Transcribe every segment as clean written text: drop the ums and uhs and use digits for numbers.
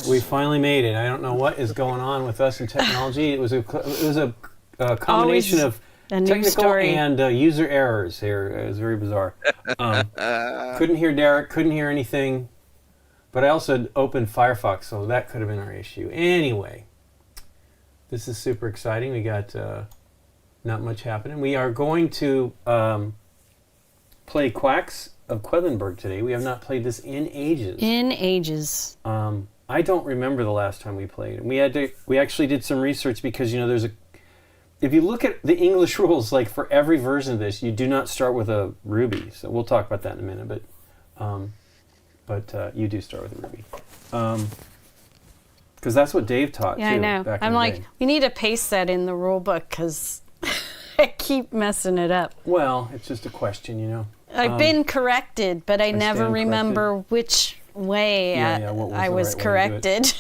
We finally made it. I don't know what is going on with us in technology. It was a combination of technical and user errors here. It was very bizarre. Couldn't hear Derek. Couldn't hear anything. But I also had opened Firefox, so that could have been our issue. Anyway, this is super exciting. We got not much happening. We are going to play Quacks of Quedlinburg today. We have not played this in ages. I don't remember the last time we played. We actually did some research because if you look at the English rules, like for every version of this, you do not start with a Ruby. So we'll talk about that in a minute. But you do start with a Ruby. Because that's what Dave taught, too. Yeah, I know. I'm like, we need to paste that in the rule book because I keep messing it up. Well, it's just a question, I've been corrected, but I never remember which way I was corrected.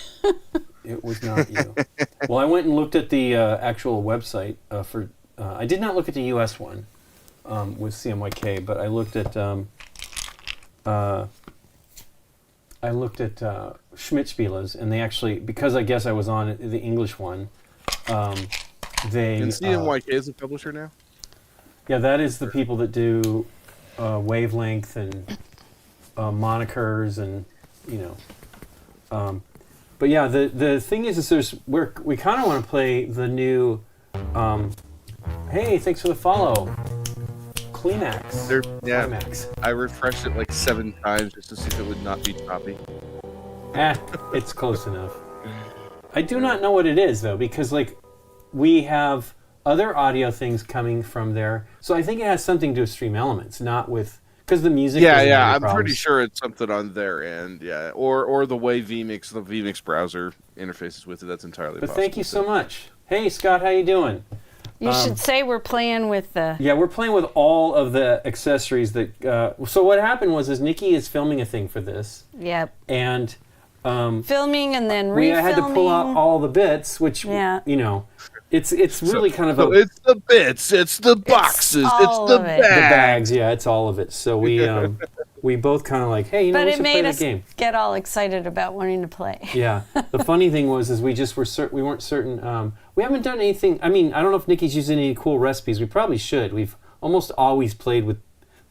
It was not you. Well, I went and looked at the actual website for... I did not look at the U.S. one with CMYK, but I looked at... Schmidt-Spiele's, and they actually, because I guess I was on the English one, they... And CMYK is a publisher now? Yeah, that is the people that do Wavelength and monikers and, but yeah, the thing is we kind of want to play the new, hey, thanks for the follow, Climax. Climax. I refreshed it like 7 times just to see if it would not be choppy. It's close enough. I do not know what it is, though, because, we have other audio things coming from there. So I think it has something to do with Stream Elements, not with... Because the music... Yeah, I'm pretty sure it's something on their end, yeah. Or the way the vMix browser interfaces with it, that's entirely possible. But thank you so much. Hey, Scott, how you doing? You should say we're playing with the... Yeah, we're playing with all of the accessories that... so what happened was Nikki is filming a thing for this. Yep. And... filming and then refilming. We had to pull out all the bits, which, it's really kind of a... It's the bits, it's the boxes, it's the bags. The bags, yeah, it's all of it. So we both kind of like, hey, we should play the game. But it made us get all excited about wanting to play. Yeah. The funny thing was we just we weren't certain. We haven't done anything. I mean, I don't know if Nikki's using any cool recipes. We probably should. We've almost always played with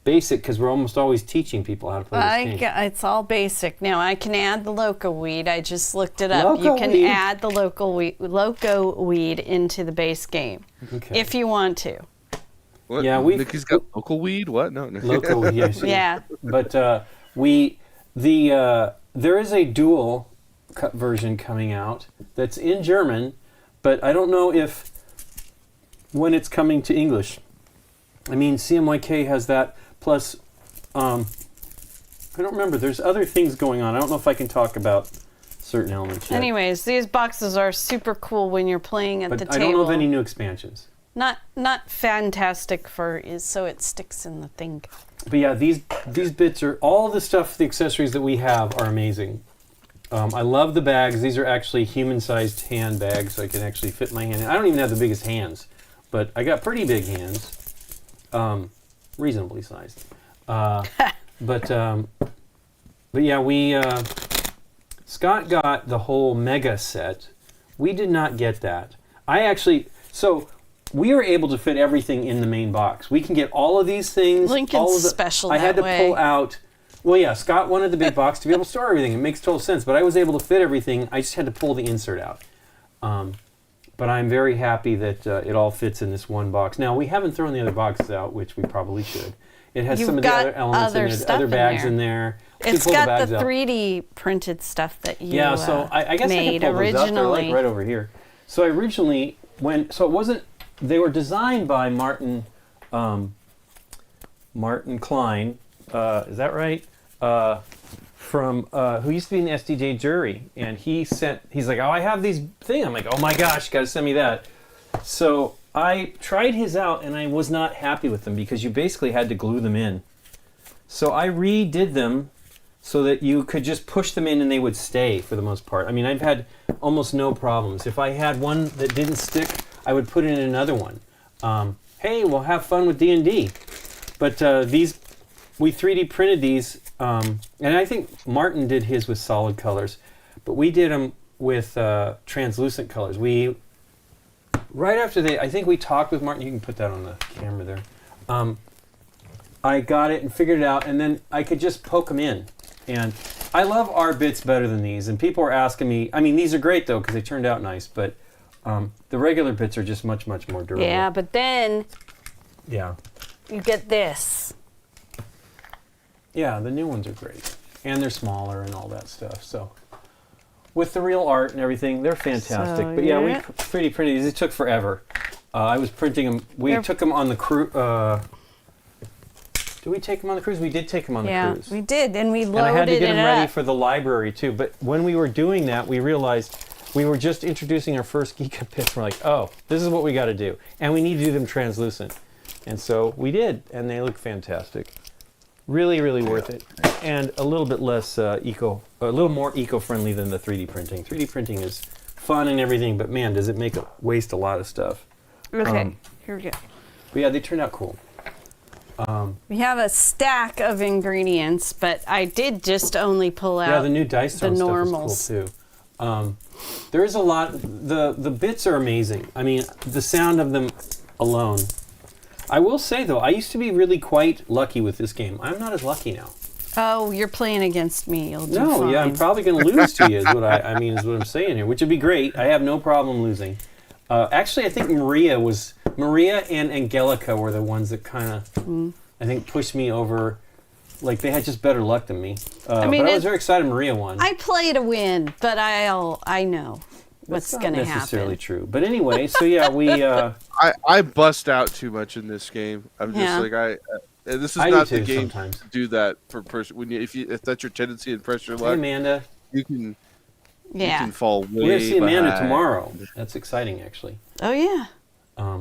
basic because we're almost always teaching people how to play this game. It's all basic. Now, I can add the loco weed. I just looked it up. Loco you can weed. add the loco weed into the base game if you want to. What? Yeah, Nikki's got local weed? What? No. Local weed, yes. Yeah. But there is a dual cut version coming out that's in German, but I don't know when it's coming to English. I mean, CMYK has that. Plus, I don't remember. There's other things going on. I don't know if I can talk about certain elements yet. Anyways, these boxes are super cool when you're playing at the table. I don't know of any new expansions. Not fantastic so it sticks in the thing. But yeah, these bits are all the stuff, the accessories that we have are amazing. I love the bags. These are actually human-sized hand bags, so I can actually fit my hand in. I don't even have the biggest hands, but I got pretty big hands. Reasonably sized. But yeah, Scott got the whole mega set. We did not get that. So we were able to fit everything in the main box. We can get all of these things. Lincoln's special that way. I had to pull out... Well, yeah, Scott wanted the big box to be able to store everything. It makes total sense, but I was able to fit everything. I just had to pull the insert out. But I'm very happy that it all fits in this one box. Now, we haven't thrown the other boxes out, which we probably should. It has some of the other elements in it, other bags in there. It's got the 3D printed stuff that you Yeah, so I guess made I could pull those originally. up. They're right over here. So I originally, they were designed by Martin Klein, is that right? From who used to be in the SDJ jury, and he's like, oh, I have these things. I'm like, oh my gosh, you got to send me that. So I tried his out, and I was not happy with them because you basically had to glue them in. So I redid them so that you could just push them in and they would stay for the most part. I mean, I've had almost no problems. If I had one that didn't stick, I would put in another one. Hey, we'll have fun with D&D. But we 3D printed these, and I think Martin did his with solid colors. But we did them with translucent colors. Right after I think we talked with Martin. You can put that on the camera there. I got it and figured it out, and then I could just poke them in. And I love our bits better than these. And people are asking me, I mean, these are great, though, because they turned out nice. But the regular bits are just much, much more durable. Yeah, but then you get this. Yeah, the new ones are great. And they're smaller and all that stuff. So with the real art and everything, they're fantastic. But yeah, we 3D printed these. It took forever. I was printing them. We took them on the cruise. Did we take them on the cruise? We did take them on the cruise. Yeah, we did. And we loaded it up. And I had to get them ready for the library, too. But when we were doing that, we realized we were just introducing our first Geek Up bits. We're like, oh, this is what we got to do. And we need to do them translucent. And so we did. And they look fantastic. Really, really worth it. And a little bit less a little more eco-friendly than the 3D printing. 3D printing is fun and everything, but man, does it waste a lot of stuff. Okay, here we go. But yeah, they turned out cool. We have a stack of ingredients, but I did just only pull out the new dice throne stuff is cool too. There is a lot. The bits are amazing. I mean, the sound of them alone. I will say though, I used to be really quite lucky with this game. I'm not as lucky now. Oh, you're playing against me. You'll do fine. Yeah, I'm probably going to lose to you. Is what I'm saying here, which would be great. I have no problem losing. Actually, I think Maria and Angelica were the ones that kind of, I think, pushed me over. Like they had just better luck than me. But I was very excited Maria won. I play to win, but I know what's going to happen. That's not necessarily true. But anyway, so yeah, we. I bust out too much in this game. I'm just like this is not the game sometimes. To do that for person. If that's your tendency and press your luck, Amanda, you can fall way We're going to see Amanda behind. tomorrow. That's exciting, actually. Oh yeah.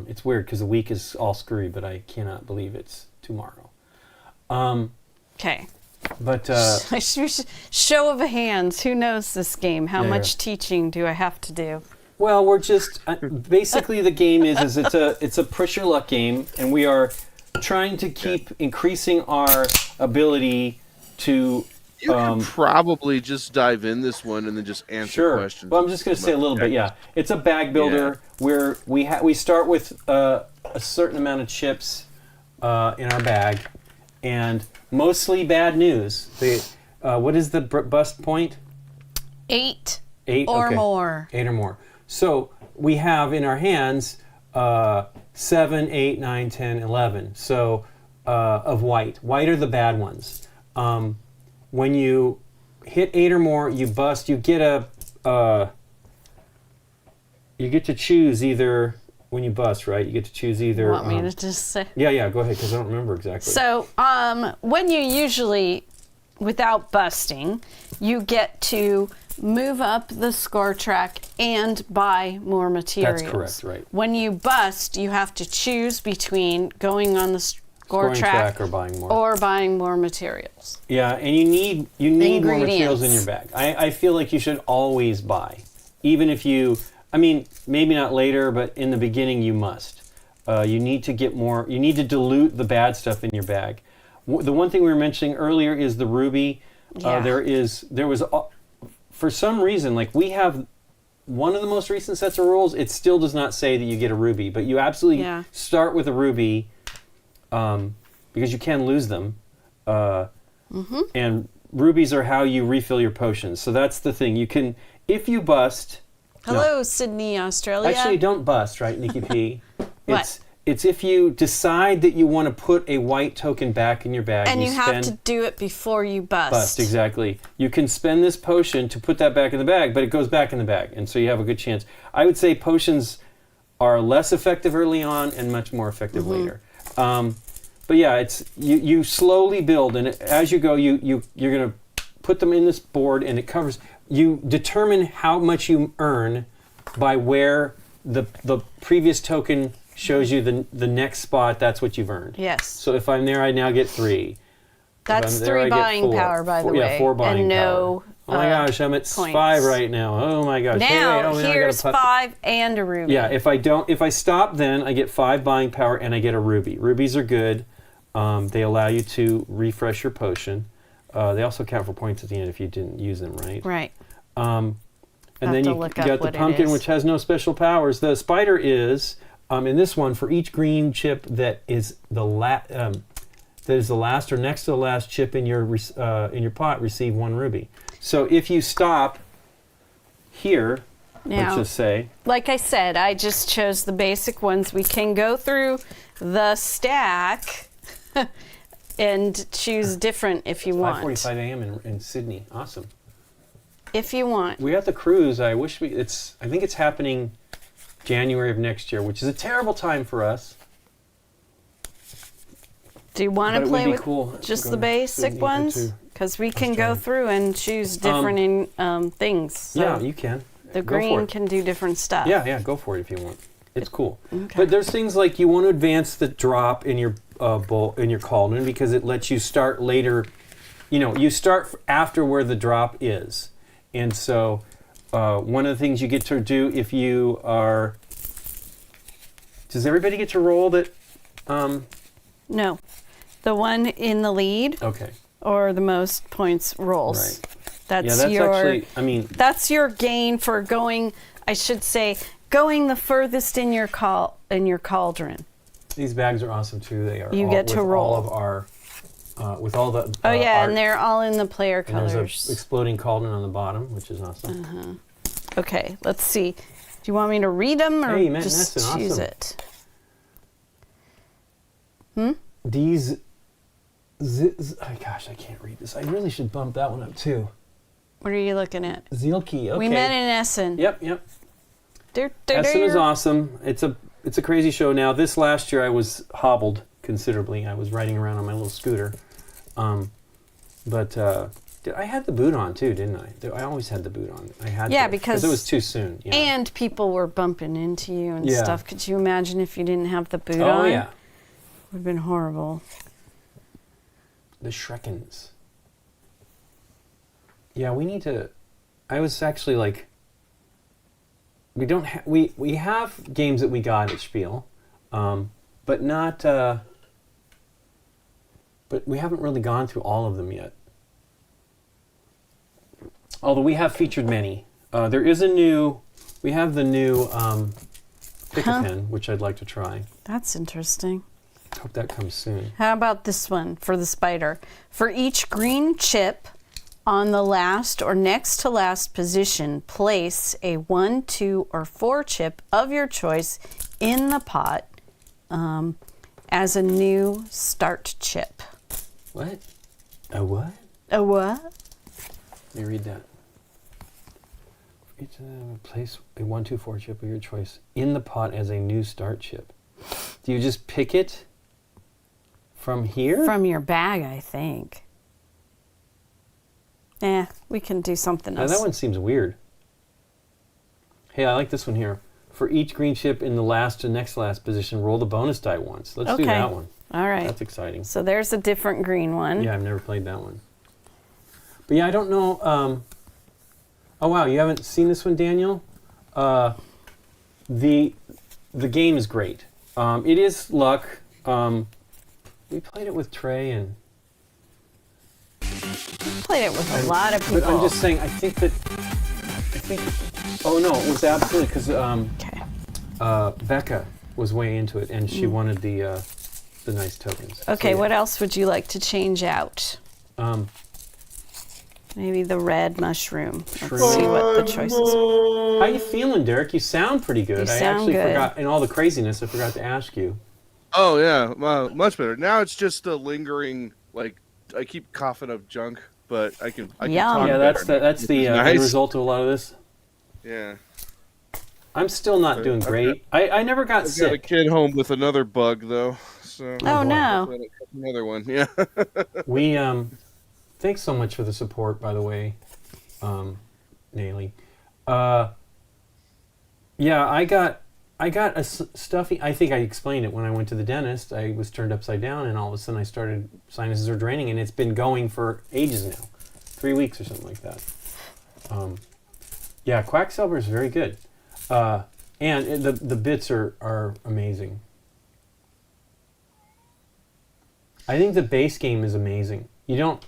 It's weird because the week is all screwy, but I cannot believe it's tomorrow. Okay. But show of hands. Who knows this game? How much teaching do I have to do? Well, we're just basically the game is it's a push your luck game, and we are trying to keep increasing our ability to. You can probably just dive in this one and then just answer questions. Well, I'm just going to say a little bit. Yeah, it's a bag builder where we start with a certain amount of chips in our bag, and mostly bad news. What is the bust point? 8. 8 or more. 8 or more. So we have in our hands 7, 8, 9, 10, 11. So of white. White are the bad ones. When you hit 8 or more, you bust. You get you get to choose either when you bust, right? You get to choose either. You want me to just say? Yeah. Go ahead, because I don't remember exactly. So when you usually, without busting, you get to move up the score track and buy more materials. That's correct, right. When you bust, you have to choose between going on the score track or buying more materials. Yeah, and you need more materials in your bag. I feel like you should always buy, even if maybe not later, but in the beginning you must. You need to get more. You need to dilute the bad stuff in your bag. The one thing we were mentioning earlier is the ruby. Yeah. There was. For some reason, like we have one of the most recent sets of rules, it still does not say that you get a ruby, but you absolutely start with a ruby because you can lose them. And rubies are how you refill your potions. So that's the thing. You can, if you bust... Hello, Sydney, Australia. Actually, don't bust, right, Nikki P? What? It's if you decide that you want to put a white token back in your bag. And you have to do it before you bust. Bust, exactly. You can spend this potion to put that back in the bag, but it goes back in the bag, and so you have a good chance. I would say potions are less effective early on and much more effective later. But yeah, it's you slowly build, and as you go, you're going to put them in this board, and it covers. You determine how much you earn by where the previous token shows you the next spot. That's what you've earned. Yes. So if I'm there, I now get 3. That's 3 buying power, by the way. Yeah, 4 buying power. Oh my gosh, I'm at points. 5 right now. Oh my gosh. Now here's 5 and a ruby. Yeah, if I stop, then I get 5 buying power and I get a ruby. Rubies are good. They allow you to refresh your potion. They also count for points at the end if you didn't use them, right? Right. And then you got the pumpkin, which has no special powers. The spider is in this one, for each green chip that is the last or next to the last chip in your pot, receive 1 ruby. So if you stop here, let's just say, like I said, I just chose the basic ones. We can go through the stack and choose different if you want. 5:45 a.m. in Sydney. Awesome. If you want. We have the cruise. I think it's happening January of next year, which is a terrible time for us. Do you want to play with just the basic ones? Because we can go through and choose different things. So yeah, you can. The green can do different stuff. Yeah, go for it if you want. It's cool. Okay. But there's things like you want to advance the drop in your bowl, in your cauldron, because it lets you start later. You start after where the drop is. And so one of the things you get to do if you are... Does everybody get to roll that? No. The one in the lead. Okay. Or the most points rolls. Right. That's your gain for going, I should say, going the furthest in your cauldron. These bags are awesome too. They are. You get to roll. All of our... with all the art. And they're all in the player colors. There's an exploding cauldron on the bottom, which is awesome. Okay, let's see. Do you want me to read them or just choose it? These... gosh, I can't read this. I really should bump that one up too. What are you looking at? Zielke, okay. We met in Essen. Yep. Essen is awesome. It's a crazy show now. This last year I was hobbled considerably. I was riding around on my little scooter. But I had the boot on too, didn't I? I always had the boot on. I had because it was too soon. Yeah. And people were bumping into you and stuff. Could you imagine if you didn't have the boot on? Oh, yeah. It would have been horrible. The Shrekins. Yeah, we need to... I was actually like... We don't we have games that we got at Spiel, but not... but we haven't really gone through all of them yet. Although we have featured many. There is we have the new Pick-a-Pen, which I'd like to try. That's interesting. Hope that comes soon. How about this one for the spider? For each green chip on the last or next to last position, place a 1, 2, or 4 chip of your choice in the pot as a new start chip. What? A what? A what? Let me read that. Each of them place a 1, 2, 4 chip of your choice in the pot as a new start chip. Do you just pick it from here? From your bag, I think. We can do something else. Now, that one seems weird. Hey, I like this one here. For each green chip in the last to next last position, roll the bonus die once. Let's do that one. All right. That's exciting. So there's a different green one. Yeah, I've never played that one. But yeah, I don't know. Oh wow, you haven't seen this one, Daniel? The game is great. It is luck. We played it with Trey and... We played it with a lot of people. But I'm just saying, I think... Oh no, it was absolutely because Becca was way into it and she wanted the nice tokens. Okay, so, what else would you like to change out? Maybe the red mushroom. Let's see what the choices are. How you feeling, Derek? You sound pretty good. I actually forgot, in all the craziness, I forgot to ask you. Oh yeah, well, much better. Now it's just a lingering, like, I keep coughing up junk, but I can talk that's the end result of a lot of this. Yeah. I'm still not doing great. I never got sick. I've got a kid home with another bug though. So no. Another one. Yeah. We thanks so much for the support, by the way, Nayli. Yeah, I got a stuffy. I think I explained it when I went to the dentist. I was turned upside down, and all of a sudden I started sinuses are draining, and it's been going for ages now, 3 weeks or something like that. Yeah, Quacksilver is very good, and the bits are amazing. I think the base game is amazing. You don't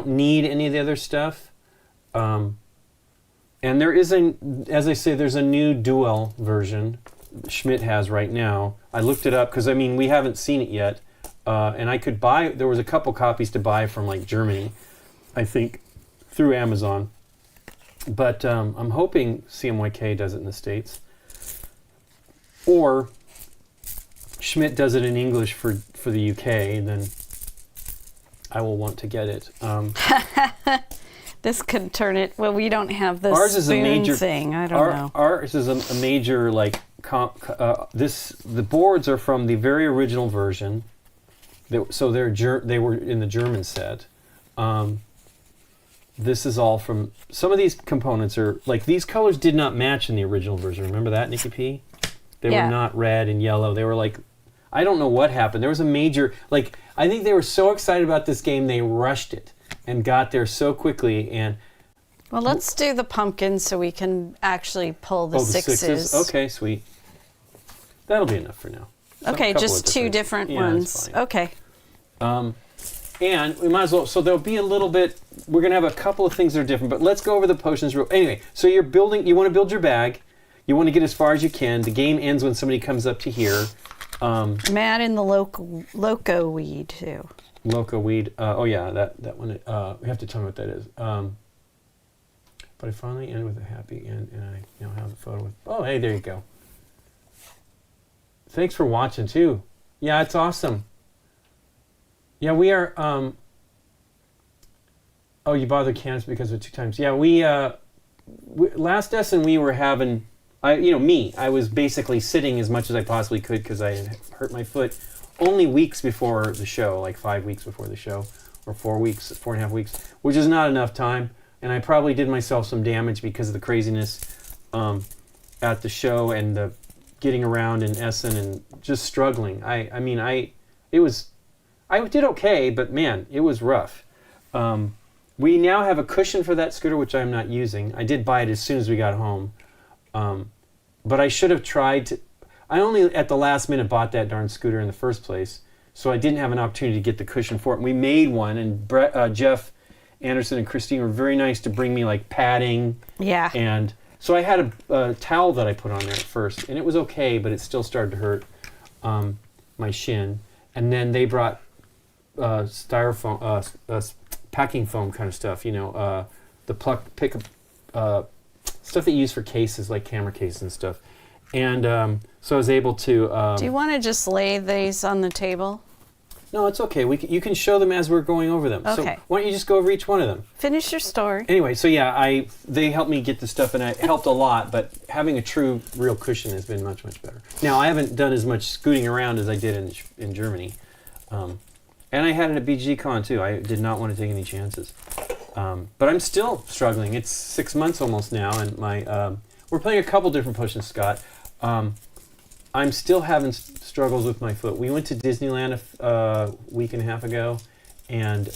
need any of the other stuff. And there is as I say, there's a new dual version Schmidt has right now. I looked it up because, we haven't seen it yet. And I could buy, there was a couple copies to buy from like Germany, I think, through Amazon. But I'm hoping CMYK does it in the States. Or Schmidt does it in English for the UK, and then I will want to get it. This could turn it. Well, we don't have the ours is a major thing. I don't know. Ours is a major like. The boards are from the very original version. They were in the German set. This is all from. Some of these components are like these colors did not match in the original version. Remember that, Nikki P? They were not red and yellow. They were like, I don't know what happened. There was a major like. I think they were so excited about this game they rushed it and got there so quickly. And well, let's do the pumpkins so we can actually pull the sixes. Okay, sweet. That'll be enough for now. Okay, just two different ones. Okay. And we might as well, so there'll be a little bit, we're going to have a couple of things that are different, but let's go over the potions anyway, so you want to build your bag, you want to get as far as you can, the game ends when somebody comes up to here. I'm adding the loco weed too. Loco weed, that one, we have to tell me what that is. But I finally ended with a happy end, and I now have the photo with, oh hey, there you go. Thanks for watching too. Yeah, it's awesome. Yeah, we are. Oh, you bought the cans because of 2 times. Yeah, we last lesson we were having. I was basically sitting as much as I possibly could because I had hurt my foot only weeks before the show, like 5 weeks before the show, or 4.5 weeks, which is not enough time. And I probably did myself some damage because of the craziness at the show and the getting around in Essen and just struggling. I did okay, but man, it was rough. We now have a cushion for that scooter, which I'm not using. I did buy it as soon as we got home. But I should have tried to... I only at the last minute bought that darn scooter in the first place, so I didn't have an opportunity to get the cushion for it. We made one, and Jeff Anderson and Christine were very nice to bring me like padding. Yeah. And so I had a towel that I put on there at first, and it was okay, but it still started to hurt my shin. And then they brought styrofoam, packing foam kind of stuff, the pick stuff that you use for cases, like camera cases and stuff. And so I was able to... Do you want to just lay these on the table? No, it's okay. You can show them as we're going over them. Okay. So why don't you just go over each one of them? Finish your story. Anyway, so yeah, they helped me get the stuff, and it helped a lot, but having a true, real cushion has been much, much better. Now, I haven't done as much scooting around as I did in Germany. And I had it at BGCon, too. I did not want to take any chances. But I'm still struggling. It's 6 months almost now, and we're playing a couple different potions, Scott. I'm still having struggles with my foot. We went to Disneyland a week and a half ago, and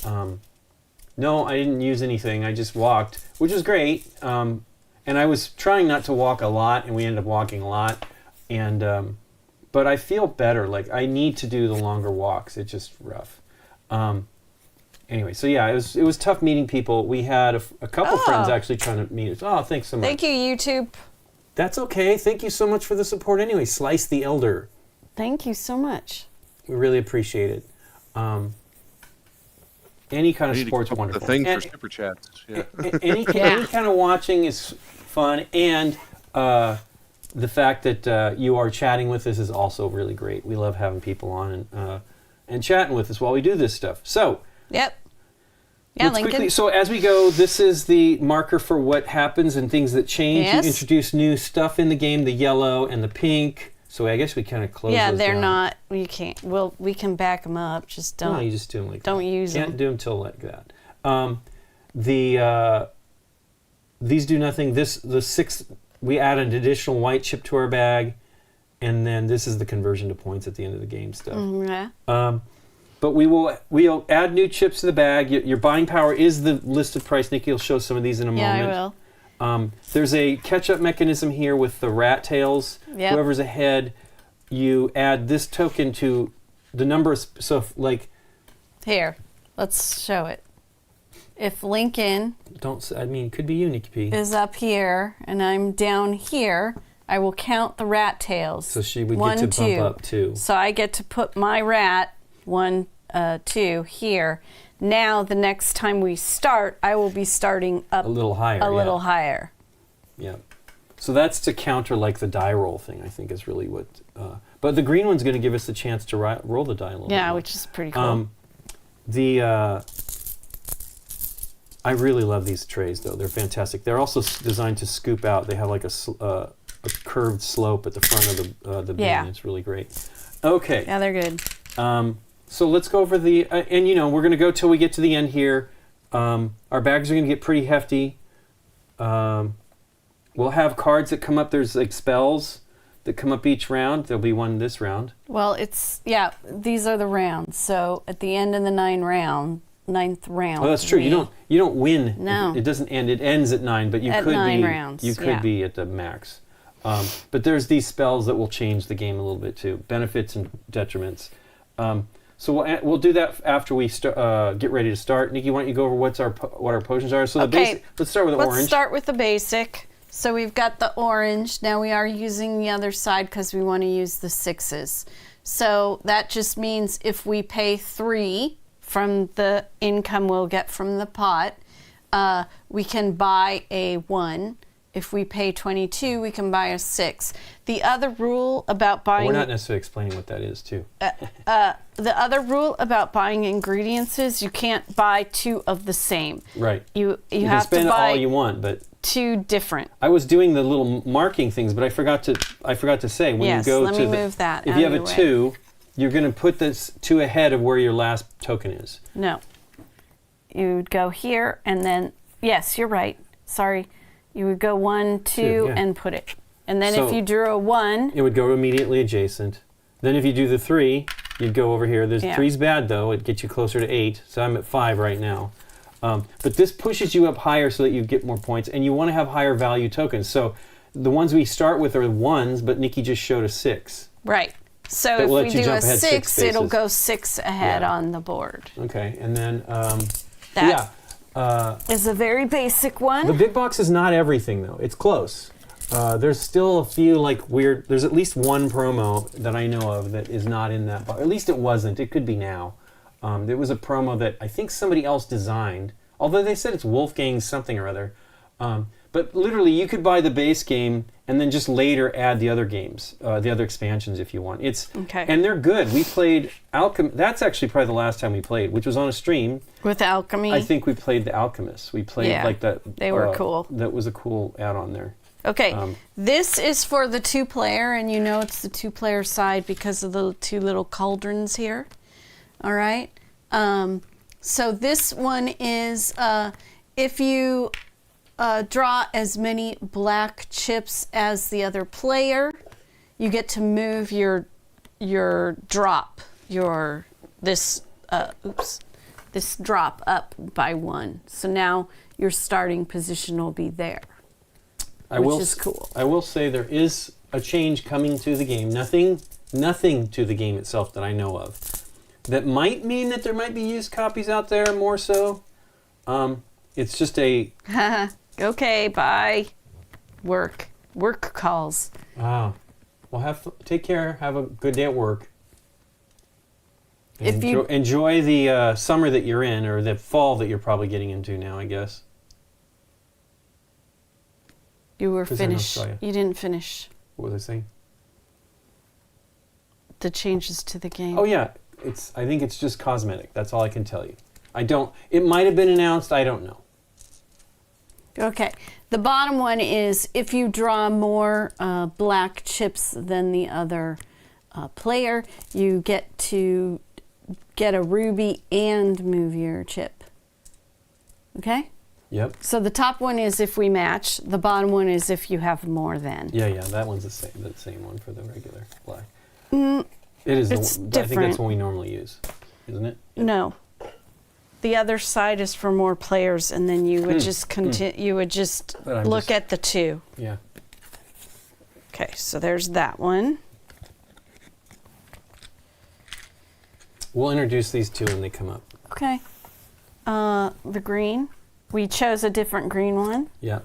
no, I didn't use anything. I just walked, which was great. And I was trying not to walk a lot, and we ended up walking a lot. And but I feel better. Like I need to do the longer walks. It's just rough. Anyway, so yeah, it was tough meeting people. We had a couple friends actually trying to meet us. Oh, thanks so much. Thank you, YouTube. That's okay. Thank you so much for the support anyway. Slice the Elder. Thank you so much. We really appreciate it. Any kind of support's wonderful. The thing for super chats. Yeah. Any kind of watching is fun, and the fact that you are chatting with us is also really great. We love having people on and chatting with us while we do this stuff. So. Yep. Yeah, Lincoln. Quickly, so as we go, this is the marker for what happens and things that change. Yes. You introduce new stuff in the game, the yellow and the pink. So I guess we kind of close those they're down. not. We can't. Well, we can back them up. Just don't. No, you just do them like don't that. use them. Can't do them till like that. These do nothing. The 6. We add an additional white chip to our bag, and then this is the conversion to points at the end of the game stuff. Yeah. But we'll add new chips to the bag. Your buying power is the listed price. Nikki will show some of these in a moment. Yeah, I will. There's a catch-up mechanism here with the rat tails. Yep. Whoever's ahead, you add this token to the number of... So, like... Here, let's show it. if Lincoln it could be you, Nikki P. is up here and I'm down here, I will count the rat tails. So she would get to bump up 2. So I get to put my rat 1, 2 here. Now the next time we start, I will be starting up a little higher. little higher. Yeah. So that's to counter like the die roll thing, I think is really what. But the green one's going to give us the chance to roll the die a little bit. Yeah, which is pretty cool. I really love these trays, though. They're fantastic. They're also designed to scoop out. They have like a curved slope at the front of the bin. Yeah. It's really great. Okay. Yeah, they're good. So let's go over the... and, we're going to go till we get to the end here. Our bags are going to get pretty hefty. We'll have cards that come up. There's like spells that come up each round. There'll be one this round. Well, these are the rounds. So at the end of the 9th round. Oh, that's true. You don't win. No. It doesn't end. It ends at 9, but you at could 9 be rounds, you could be at the max. But there's these spells that will change the game a little bit too. Benefits and detriments. So we'll do that after we get ready to start. Nikki, why don't you go over what our potions are? So let's start with orange. Let's start with the basic. So we've got the orange. Now we are using the other side because we want to use the 6s. So that just means if we pay 3 from the income we'll get from the pot, we can buy a 1. If we pay 22, we can buy a 6. The other rule about buying... We're not necessarily explaining what that is, too. The other rule about buying ingredients is you can't buy 2 of the same. Right. You can have spend to buy all you want, but 2 different. I was doing the little marking things, but I forgot to say when you go let me move that if out you have of a the way. 2, you're going to put this 2 ahead of where your last token is. No. You'd go here and then, yes, you're right. Sorry. You would go 1, 2, and put it. And then if you drew a 1... It would go immediately adjacent. Then if you do the 3, you'd go over here. There's 3's bad, though. It gets you closer to 8. So I'm at 5 right now. But this pushes you up higher so that you get more points. And you want to have higher value tokens. So the ones we start with are 1s, but Nikki just showed a 6. Right. So if we do a 6, it'll go 6 ahead on the board. Okay. And then... is a very basic one. The big box is not everything, though. It's close. There's still a few weird... There's at least one promo that I know of that is not in that box. At least it wasn't. It could be now. There was a promo that I think somebody else designed, although they said it's Wolfgang something or other. But literally, you could buy the base game and then just later add the other games, the other expansions if you want. And they're good. We played Alchemy. That's actually probably the last time we played, which was on a stream. With Alchemy? I think we played the Alchemists. We played that. They were cool. That was a cool add-on there. Okay, this is for the 2-player, and it's the 2-player side because of the 2 little cauldrons here. All right. So this one is if you draw as many black chips as the other player, you get to move your drop, this drop up by 1. So now your starting position will be there, which is cool. I will say there is a change coming to the game. Nothing to the game itself that I know of. That might mean that there might be used copies out there more so. It's just a... Okay, bye. Work calls. Take care. Have a good day at work. If enjoy the summer that you're in, or the fall that you're probably getting into now, I guess. You were finished. You didn't finish. What was I saying? The changes to the game. Oh yeah, I think it's just cosmetic. That's all I can tell you. It might have been announced. I don't know. Okay. The bottom one is if you draw more black chips than the other player, you get to get a ruby and move your chip. Okay? Yep. So the top one is if we match. The bottom one is if you have more than. Yeah. That one's the same one for the regular black. It is. It's different. I think that's what we normally use, isn't it? Yeah. No. The other side is for more players, and then you would just continue. You would just look at the 2. Yeah. Okay, so there's that one. We'll introduce these 2 when they come up. Okay. the green. We chose a different green one. Yeah.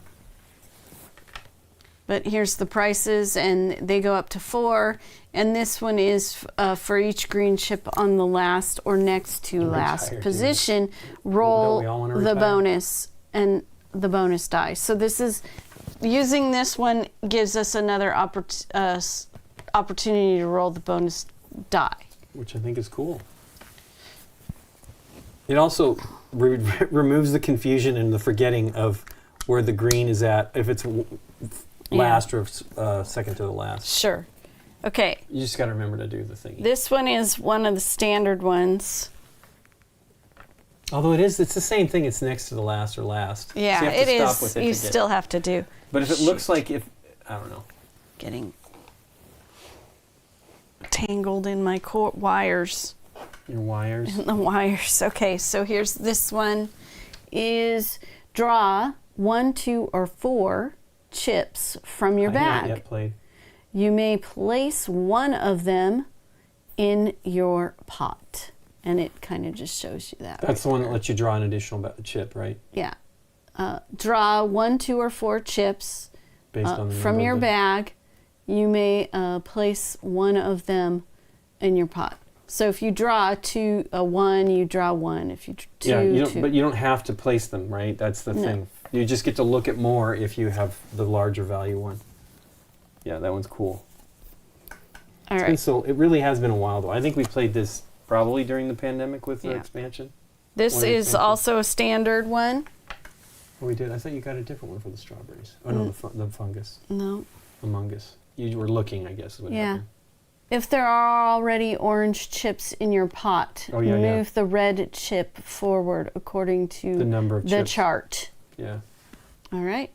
But here's the prices, and they go up to 4. And this one is for each green chip on the last or next to last position, roll the bonus and the bonus die. So this is, using this one gives us another opportunity to roll the bonus die. Which I think is cool. It also removes the confusion and the forgetting of where the green is at, if it's last or second to the last. Sure. Okay. You just got to remember to do the thing. This one is one of the standard ones. Although it's the same thing. It's next to the last or last. Yeah, so it is. You still have to do. But if it looks like I don't know. Getting tangled in my wires. Your wires? In the wires. Okay, so here's this one is draw 1, 2, or 4 chips from your bag. I haven't yet played. You may place one of them in your pot. And it kind of just shows you that. That's the one that lets you draw an additional chip, right? Yeah. Draw 1, 2, or 4 chips based on the from your bag. You may place one of them in your pot. So if you draw 1, you draw 1. If you but you don't have to place them, right? That's the thing. You just get to look at more if you have the larger value one. Yeah, that one's cool. All right. So it really has been a while, though. I think we played this probably during the pandemic with the expansion. This is also a standard one. Oh, we did. I thought you got a different one for the strawberries. Oh, no, the fungus. No. Among Us. You were looking, I guess. Happened. If there are already orange chips in your pot, move the red chip forward according to the number of chips. Chart. Yeah. All right.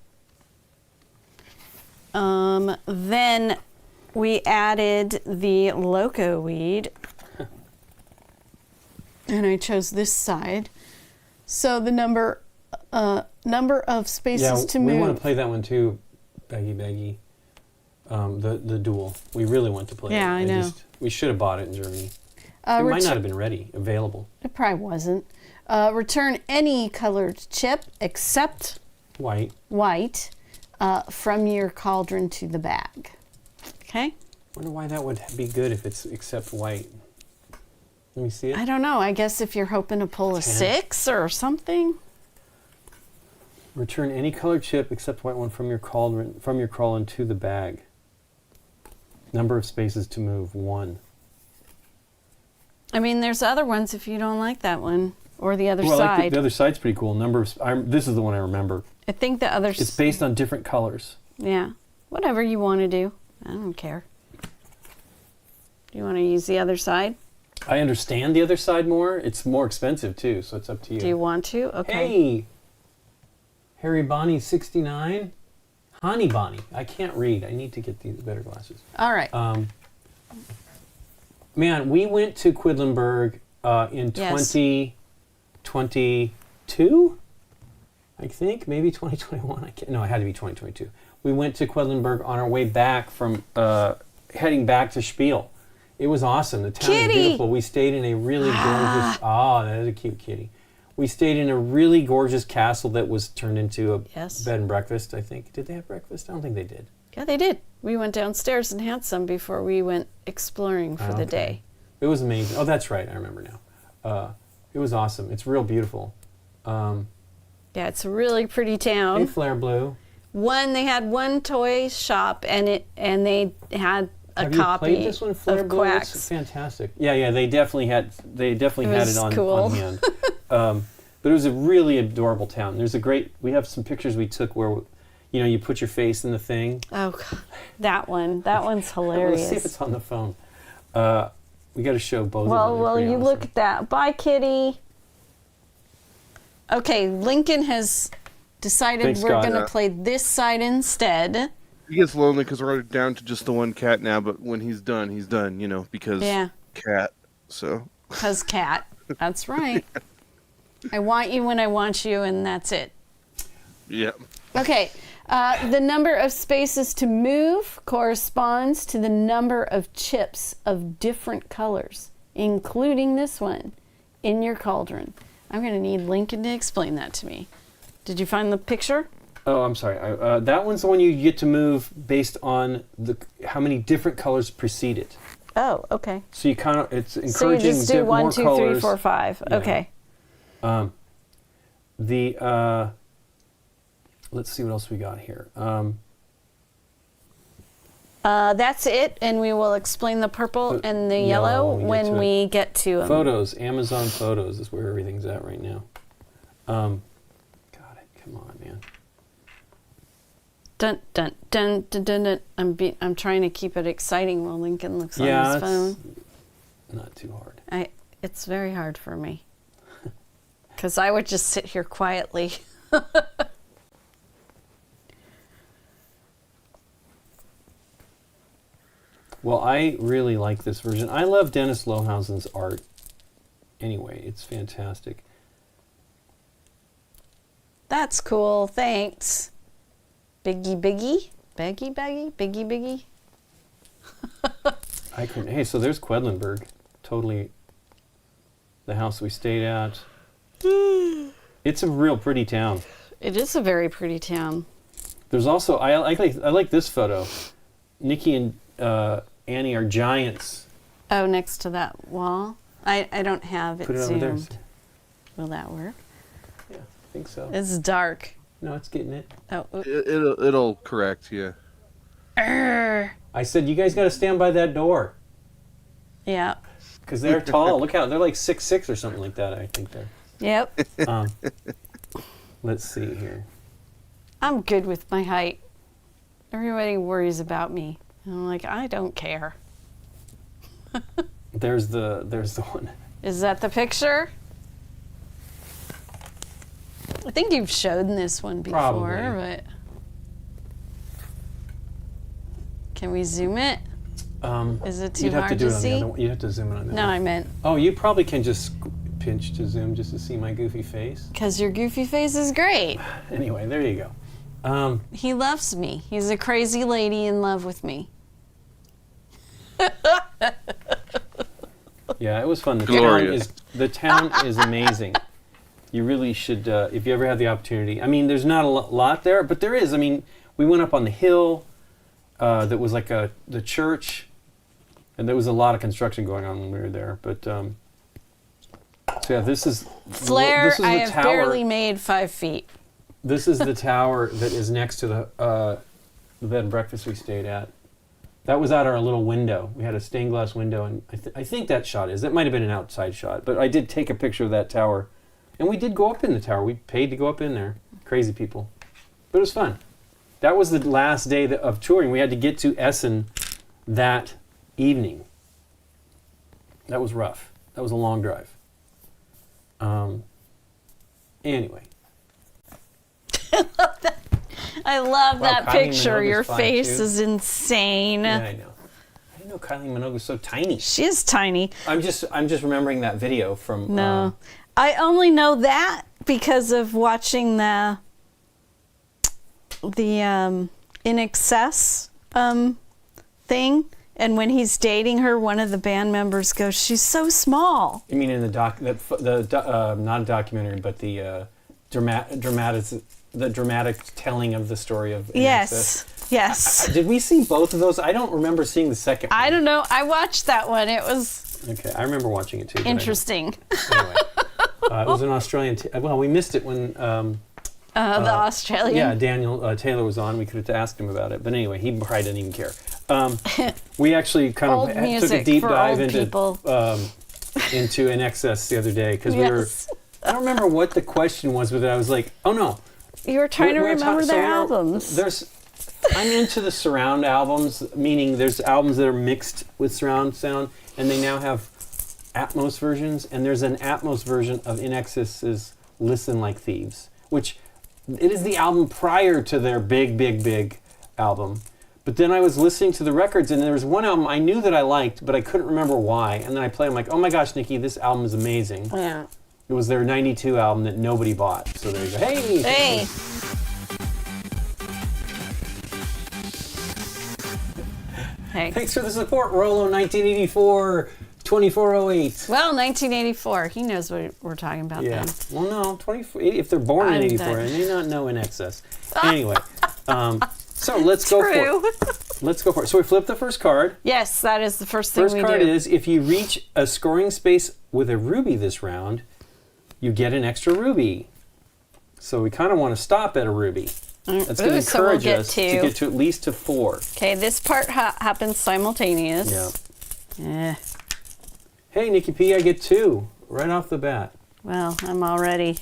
Then we added the loco weed. And I chose this side. So the number of spaces to move. We want to play that one too, Baggy. The duel. We really want to play it. Yeah, I know. We should have bought it in Germany. It might not have been available. It probably wasn't. Return any colored chip except white from your cauldron to the bag. Okay? I wonder why that would be good if it's except white. Let me see it. I don't know. I guess if you're hoping to pull a 6 or something. Return any colored chip except white one from your cauldron to the bag. Number of spaces to move, 1. I mean, there's other ones if you don't like that one or the other side. Like the other side's pretty cool. This is the one I remember. I think the others. It's based on different colors. Yeah, whatever you want to do. I don't care. Do you want to use the other side? I understand the other side more. It's more expensive too, so it's up to you. Do you want to? Okay. Hey, Harry Bonnie 69. Honey Bonnie. I can't read. I need to get these better glasses. All right. Man, we went to Quedlinburg in 2022, I think, maybe 2021. No, it had to be 2022. We went to Quedlinburg on our way back from heading back to Spiel. It was awesome. The town is beautiful. We stayed in a really gorgeous. That is a cute kitty. We stayed in a really gorgeous castle that was turned into a bed and breakfast, I think. Did they have breakfast? I don't think they did. Yeah, they did. We went downstairs and had some before we went exploring for the day. It was amazing. Oh, that's right. I remember now. It was awesome. It's real beautiful. Yeah, it's a really pretty town. Hey, Flare Blue. They had one toy shop, and they had a copy Have you played this one, Flare Blue? Quacks. It's fantastic. Yeah. They definitely had it on hand. But it was a really adorable town. We have some pictures we took where, you put your face in the thing. Oh, God. That one's hilarious. Let's see if it's on the phone. We got to show both of them. Well, you look at that. Bye, kitty. Okay, Lincoln has decided we're going to play this side instead. He gets lonely because we're down to just the one cat now, but when he's done, because cat, so. Because cat. That's right. I want you when I want you, and that's it. Yeah. Okay. The number of spaces to move corresponds to the number of chips of different colors, including this one, in your cauldron. I'm going to need Lincoln to explain that to me. Did you find the picture? Oh, I'm sorry. That one's the one you get to move based on how many different colors precede it. Oh, okay. So you kind of, it's encouraging so you just do more 1, 2, colors. 3, 4, 5. Yeah. Okay. Let's see what else we got here. That's it, and we will explain the purple and the yellow when we get to them. Photos. Amazon Photos is where everything's at right now. Got it. Come on, man. Dun dun dun dun dun dun. I'm trying to keep it exciting while Lincoln looks on his phone. Not too hard. It's very hard for me because I would just sit here quietly. Well, I really like this version. I love Dennis Lohausen's art. Anyway, it's fantastic. That's cool. Thanks. Biggie, biggie? Baggy, baggy? Biggie, biggie? I couldn't. Hey, so there's Quedlinburg. Totally the house we stayed at. It's a real pretty town. It is a very pretty town. There's also, I like this photo. Nikki and Annie are giants. Oh, next to that wall? I don't have it Put it zoomed. over there. Will that work? Yeah, I think so. It's dark. No, it's getting it. Oh, it'll correct, yeah. I said, you guys got to stand by that door. Yeah. Because they're tall. Look out. They're like 6'6" or something like that, I think they're. Yep. Let's see here. I'm good with my height. Everybody worries about me. And I'm like, I don't care. There's the one. Is that the picture? I think you've shown this one before, Probably. but can we zoom it? Is it too hard to see? You'd have to zoom in on that. No, one. I meant. Oh, you probably can just pinch to zoom just to see my goofy face. Because your goofy face is great. Anyway, there you go. He loves me. He's a crazy lady in love with me. Yeah, it was fun. Glorious. The town is amazing. You really should, if you ever have the opportunity. I mean, there's not a lot there, but there is. I mean, we went up on the hill that was like the church, and there was a lot of construction going on when we were there. But so yeah, this is Flair. This is I the have tower. barely made 5 feet. This is the tower that is next to the bed and breakfast we stayed at. That was out our little window. We had a stained glass window, and I think that shot is. That might have been an outside shot, but I did take a picture of that tower. And we did go up in the tower. We paid to go up in there. Crazy people. But it was fun. That was the last day of touring. We had to get to Essen that evening. That was rough. That was a long drive. Anyway. I love that Kylie picture. Minogue's Your fine, face too. is insane. Yeah, I know. I didn't know Kylie Minogue was so tiny. She is tiny. I'm just remembering that video from. No. I only know that because of watching the In Excess thing, and when he's dating her, one of the band members goes, "She's so small." You mean in the not a documentary, but the dramatic telling of the story of In Excess? Yes. Did we see both of those? I don't remember seeing the second one. I don't know. I watched that one. It was Okay, I remember watching it too. interesting. Anyway, it was an Australian. Well, we missed it when The Australian. yeah, Daniel Taylor was on. We could have asked him about it, but anyway, he probably didn't even care. We actually kind Old of took a music deep for dive old people. into In Excess the other day because we were. Yes. I don't remember what the question was, but I was like, oh no. You were trying to remember their so albums. I'm into the surround albums, meaning there's albums that are mixed with surround sound, and they now have Atmos versions, and there's an Atmos version of In Excess's Listen Like Thieves, which it is the album prior to their big album. But then I was listening to the records, and there was one album I knew that I liked, but I couldn't remember why. And then I played, I'm like, oh my gosh, Nikki, this album is amazing. Yeah. It was their 92 album that nobody bought. So there you go. Hey! Hey. Thanks for the support, Rolo 1984 2408. Well, 1984. He knows what we're talking about then. Well, no, 24. If they're born in 84, they may not know in excess. Anyway, so let's go for it. Let's go for it. So we flip the first card. Yes, that is the first thing we do. First card is if you reach a scoring space with a ruby this round, you get an extra ruby. So we kind of want to stop at a ruby. That's going to encourage us to get to at least to 4. Okay, this part happens simultaneous. Yeah. Hey, Nikki P, I get 2 right off the bat. Well, I'm already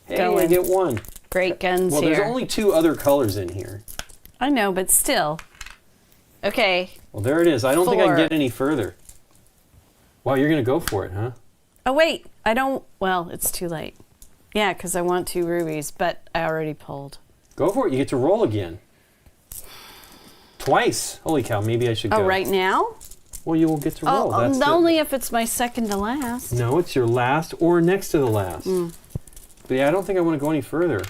going. I get 1. Great guns here. Well, there's only 2 other colors in here. I know, but still. Okay. Well, there it is. I don't think I can get any further. Wow, you're going to go for it, huh? Oh, wait. I don't. Well, it's too late. Yeah, because I want 2 rubies, but I already pulled. Go for it. You get to roll again. Twice. Holy cow, maybe I should go. Oh, right now? Well, you will get to roll. That's only if it's my second to last. No, it's your last or next to the last. But yeah, I don't think I want to go any further.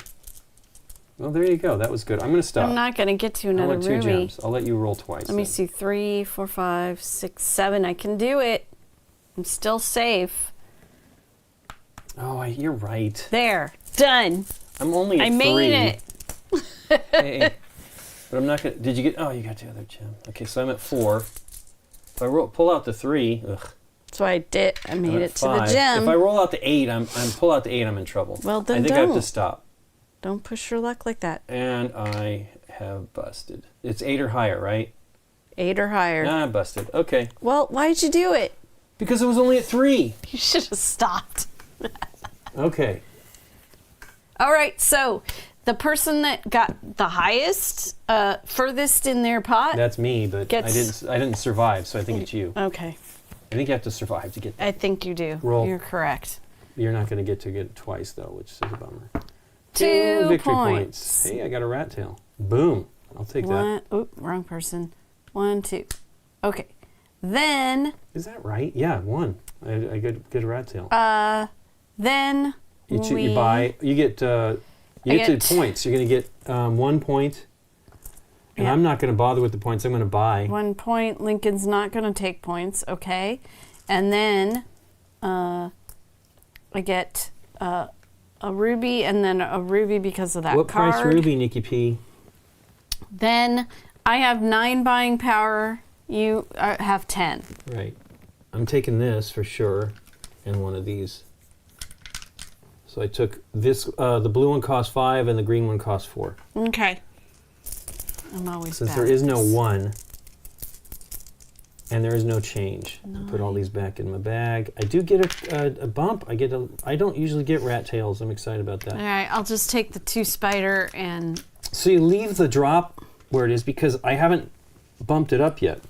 Well, there you go. That was good. I'm going to stop. I'm not going to get to another ruby. 2 gems. I'll let you roll twice. Let me see. 3, 4, 5, 6, 7. I can do it. I'm still safe. Oh, you're right. There. Done. I'm only at 3. I made it. Hey. But I'm not going to... Did you get... Oh, you got the other gem. Okay, so I'm at 4. If I pull out the 3... Ugh. So I did. I made it to 5. the gem. If I roll out the 8, pull out the 8, I'm in trouble. Well, then I think I have to stop. Don't push your luck like that. And I have busted. It's 8 or higher, right? 8 or higher. I busted. Okay. Well, why did you do it? Because it was only at 3. You should have stopped. Okay. All right, so the person that got the highest, furthest in their pot. That's me, but I didn't survive, so I think it's you. Okay. I think you have to survive to get. I think you do. Roll. You're correct. You're not going to get it twice though, which is a bummer. 2 victory points. Hey, I got a rat tail. Boom. I'll take that. Oop, wrong person. 1, 2. Okay. Then. Is that right? Yeah, 1. I get a rat tail. Then you get 2 points. You're going to get 1 point. And I'm not going to bother with the points. I'm going to buy. 1 point. Lincoln's not going to take points. Okay. And then I get a ruby and then a ruby because of that what card. What price ruby, Nikki P? Then I have 9 buying power. You have 10. Right. I'm taking this for sure and one of these. So I took this. The blue one costs 5 and the green one costs 4. Okay. I'm always Since there is no 1 and there is no change, I put all these back in my bag. I do get a bump. I don't usually get rat tails. I'm excited about that. All right, I'll just take the 2 spider and. So you leave the drop where it is because I haven't bumped it up yet.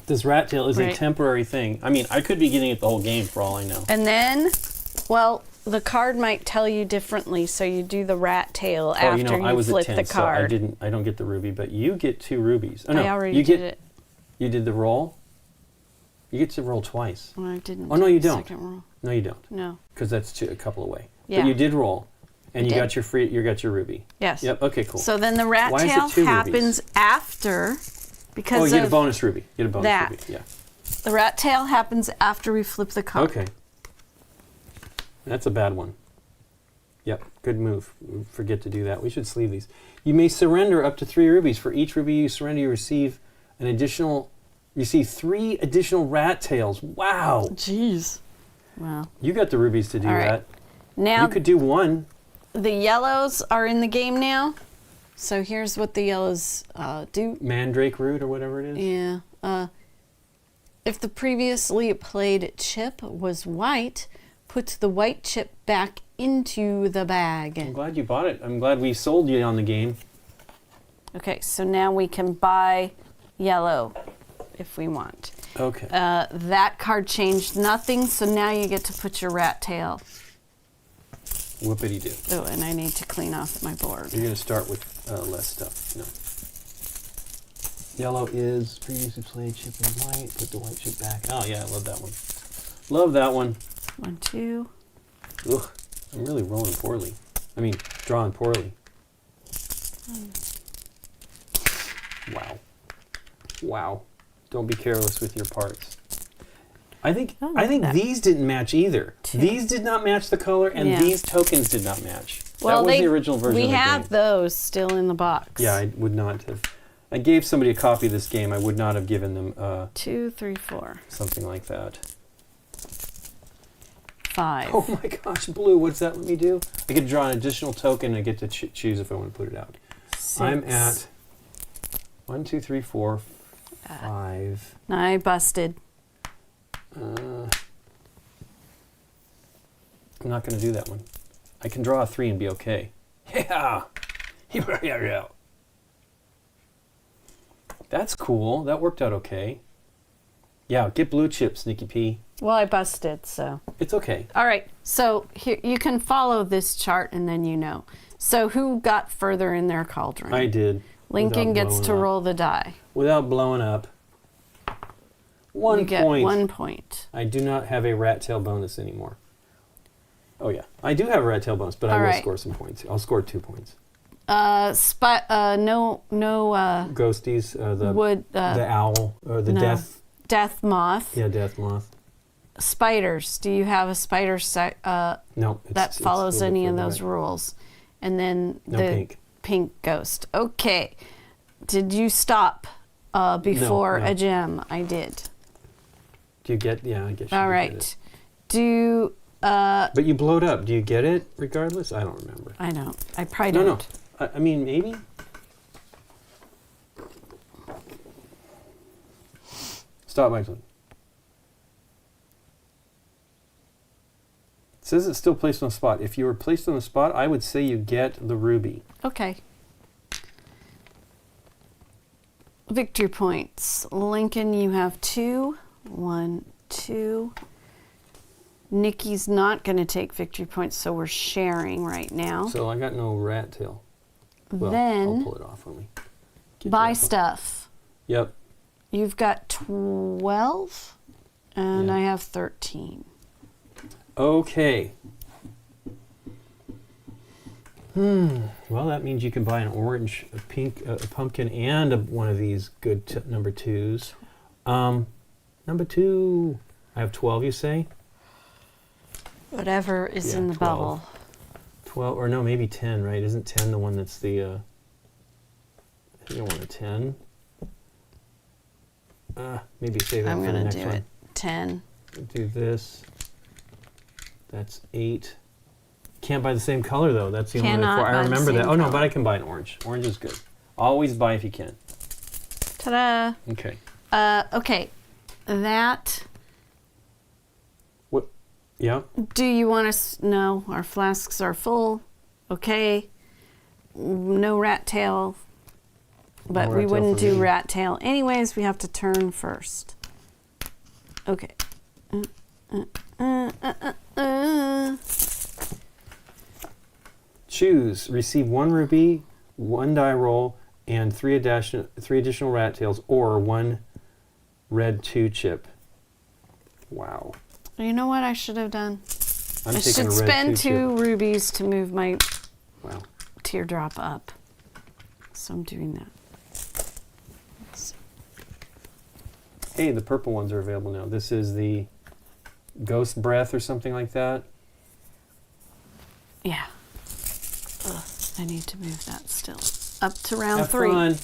This rat tail is a temporary thing. I mean, I could be getting it the whole game for all I know. And then, well, the card might tell you differently, so you do the rat tail after you flip the card. So I don't get the ruby, but you get 2 rubies. Oh no, I already did it. You did the roll? You get to roll twice. Well, I didn't. Oh no, you don't. Second roll. No, you don't. No. Because that's a couple away. Yeah. But you did roll, and you got your ruby. Yes. Yep. Okay. Cool. So then the rat tail happens after, because you get a bonus ruby. You get a bonus ruby. Yeah. The rat tail happens after we flip the card. Okay. That's a bad one. Yep, good move. Forget to do that. We should sleeve these. You may surrender up to 3 rubies. For each ruby you surrender, you receive 3 additional rat tails. Wow. Jeez. Wow. You got the rubies to do that. Now you could do 1. The yellows are in the game now. So here's what the yellows do. Mandrake root or whatever it is. Yeah. If the previously played chip was white, put the white chip back into the bag. I'm glad you bought it. I'm glad we sold you on the game. Okay, so now we can buy yellow if we want. Okay. That card changed nothing, so now you get to put your rat tail. Whoopity-doo. Oh, and I need to clean off my board. You're going to start with less stuff. No. Yellow is previously played chip and white. Put the white chip back. Oh, yeah, I love that one. Love that one. 1, 2. Ugh, I'm really rolling poorly. I mean, drawing poorly. Wow. Wow. Don't be careless with your parts. I think these didn't match either. These did not match the color, and these tokens did not match. Well, that was the original version of the game. We have those still in the box. Yeah, I would not have. I gave somebody a copy of this game. I would not have given them 2, 3, 4. Something like that. 5. Oh my gosh, blue! What's that let me do? I get to draw an additional token, and I get to choose if I want to put it out. 6. I'm at 1, 2, 3, 4, 5. I busted. I'm not going to do that one. I can draw a 3 and be okay. Yeah! That's cool. That worked out okay. Yeah, get blue chips, Nikki P. Well, I busted, so. It's okay. All right, so here you can follow this chart and then you know. So who got further in their cauldron? I did. Lincoln gets to roll the die. Without blowing up. 1 you get point. 1 point. I do not have a rat tail bonus anymore. Oh yeah, I do have a rat tail bonus, but I will score some points. I'll score 2 points. No. Ghosties, the owl, or the death moth. Yeah, death moth. Spiders. Do you have a spider no, that follows any of those rules? And then the pink ghost. Okay. Did you stop before a gem? I did. Do you get? Yeah, I guess. All right. But you blowed up. Do you get it regardless? I don't remember. I don't. I probably don't. No. I mean, maybe. Stop, Michael. It says it's still placed on the spot. If you were placed on the spot, I would say you get the ruby. Okay. Victory points. Lincoln, you have 2. 1, 2. Nikki's not going to take victory points, so we're sharing right now. So I got no rat tail. Well, then I'll pull it off for me. Buy stuff. Yep. You've got 12, and I have 13. Okay. Well, that means you can buy an orange, a pink, a pumpkin, and one of these good number 2s. Number 2, I have 12, you say? Whatever is in the 12. bubble. 12, or no, maybe 10, right? Isn't 10 the one that's the, I think I want a 10. Maybe save that for the next one. I'm going to do it. 10. Do this. That's 8. Can't buy the same color, though. That's the only one. I remember that. Oh, no, but I can buy an orange. Orange is good. Always buy if you can. Ta-da. Okay. Okay. That... What? Yeah? Do you want us... No, our flasks are full. Okay. No rat tail. But we wouldn't do rat tail. Anyways, we have to turn first. Okay. Choose. Receive 1 rupee, 1 die roll, and 3 additional rat tails, or 1 red 2 chip. Wow. You know what I should have done? I should spend 2 rubies to move my teardrop up. So I'm doing that. Hey, the purple ones are available now. This is the Ghost Breath or something like that. Yeah. Ugh, I need to move that still. Up to round 3. Fun.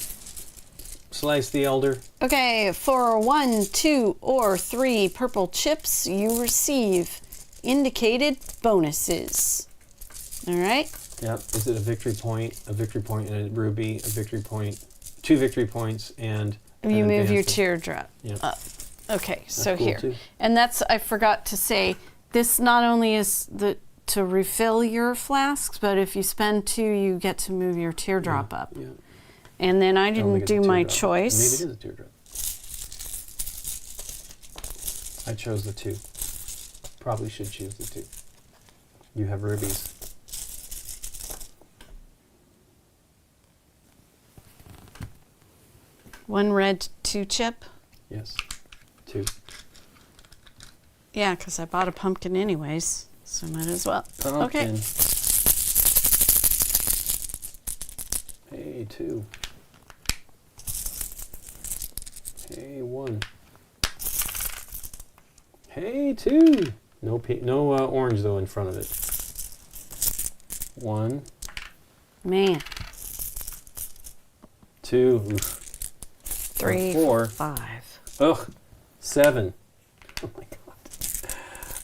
Slice the elder. Okay, for 1, 2, or 3 purple chips, you receive indicated bonuses. All right? Yep. Is it a victory point, and a ruby, a victory point, 2 victory points, and you move your teardrop up. Okay, so cool here. Too. And that's, I forgot to say, this not only is to refill your flasks, but if you spend 2, you get to move your teardrop up. Yeah. And then I didn't do my choice. Maybe it is a teardrop. I chose the 2. Probably should choose the 2. You have rubies. One red 2 chip? Yes. 2. Yeah, because I bought a pumpkin anyways, so might as well. Pumpkin. Okay. Hey, 2. Hey, 1. Hey, 2. No orange, though, in front of it. 1. Man. 2. Oof. 3, 4. 5. Ugh. 7. Oh, my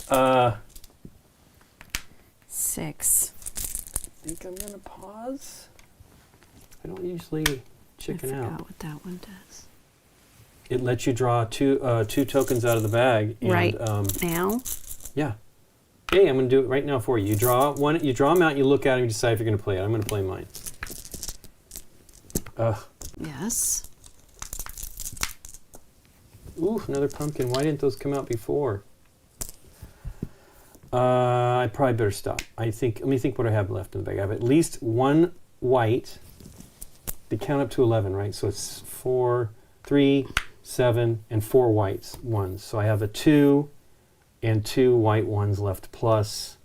God. 6. I think I'm going to pause. I don't usually chicken out. I forgot what that one does. It lets you draw two tokens out of the bag. And, right now? Yeah. Hey, I'm going to do it right now for you. You draw one. You draw them out. You look at them. You decide if you're going to play it. I'm going to play mine. Yes. Ooh, another pumpkin. Why didn't those come out before? I probably better stop. Let me think what I have left in the bag. I have at least 1 white. They count up to 11, right? So it's 4, 3, 7, and 4 whites ones. So I have a 2 and 2 white ones left, plus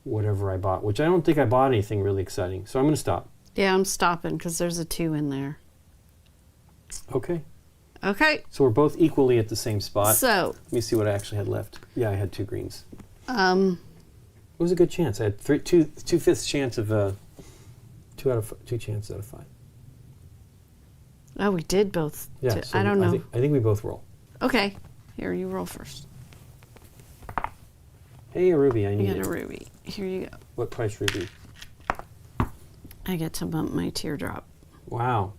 whatever I bought, which I don't think I bought anything really exciting. So I'm going to stop. Yeah, I'm stopping because there's a 2 in there. Okay. Okay. So we're both equally at the same spot. So let me see what I actually had left. Yeah, I had 2 greens. It was a good chance. I had 2/5 chance of 2 chances out of 5. Oh, we did both. Yeah, so I don't know. I think we both roll. Okay. Here, you roll first. Hey, a ruby. I need You get a ruby. Here you go. What price ruby? I get to bump my teardrop. Wow.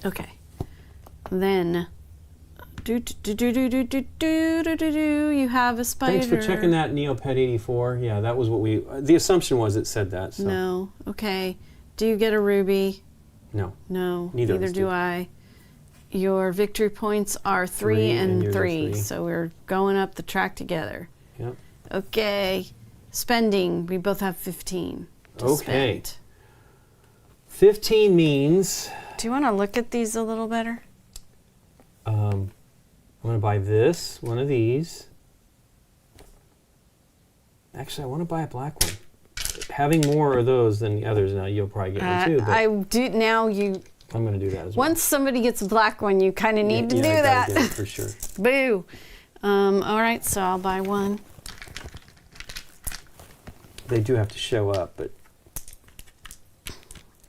Okay. Then, you have a spider. Thanks for checking that, Neopet84. Yeah, that was what the assumption was it said that. So. No. Okay. Do you get a ruby? No. No. Neither do I. Your victory points are 3 and 3. So we're going up the track together. Yep. Okay. Spending. We both have 15 to spend. 15 means... Do you want to look at these a little better? I'm going to buy one of these. Actually, I want to buy a black one. Having more of those than the others, now you'll probably get one too. But I do now. I'm going to do that as well. Once somebody gets a black one, you kind of need to do that. Get it for sure. Boo. All right, so I'll buy one. They do have to show up, but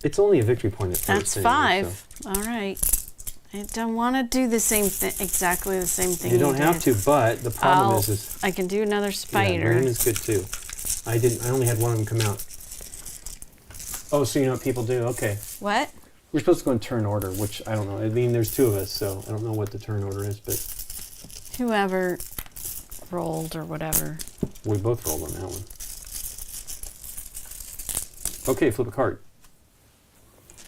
it's only a victory point at first. That's 5. So. All right. I don't want to do the same thing, exactly the same thing. You don't have to, but the problem is I can do another spider. Yeah, green is good too. I only had one of them come out. Oh, so you know what people do? Okay. What? We're supposed to go in turn order, which I don't know. I mean, there's 2 of us, so I don't know what the turn order is, but whoever rolled or whatever. We both rolled on that one. Okay, flip a card.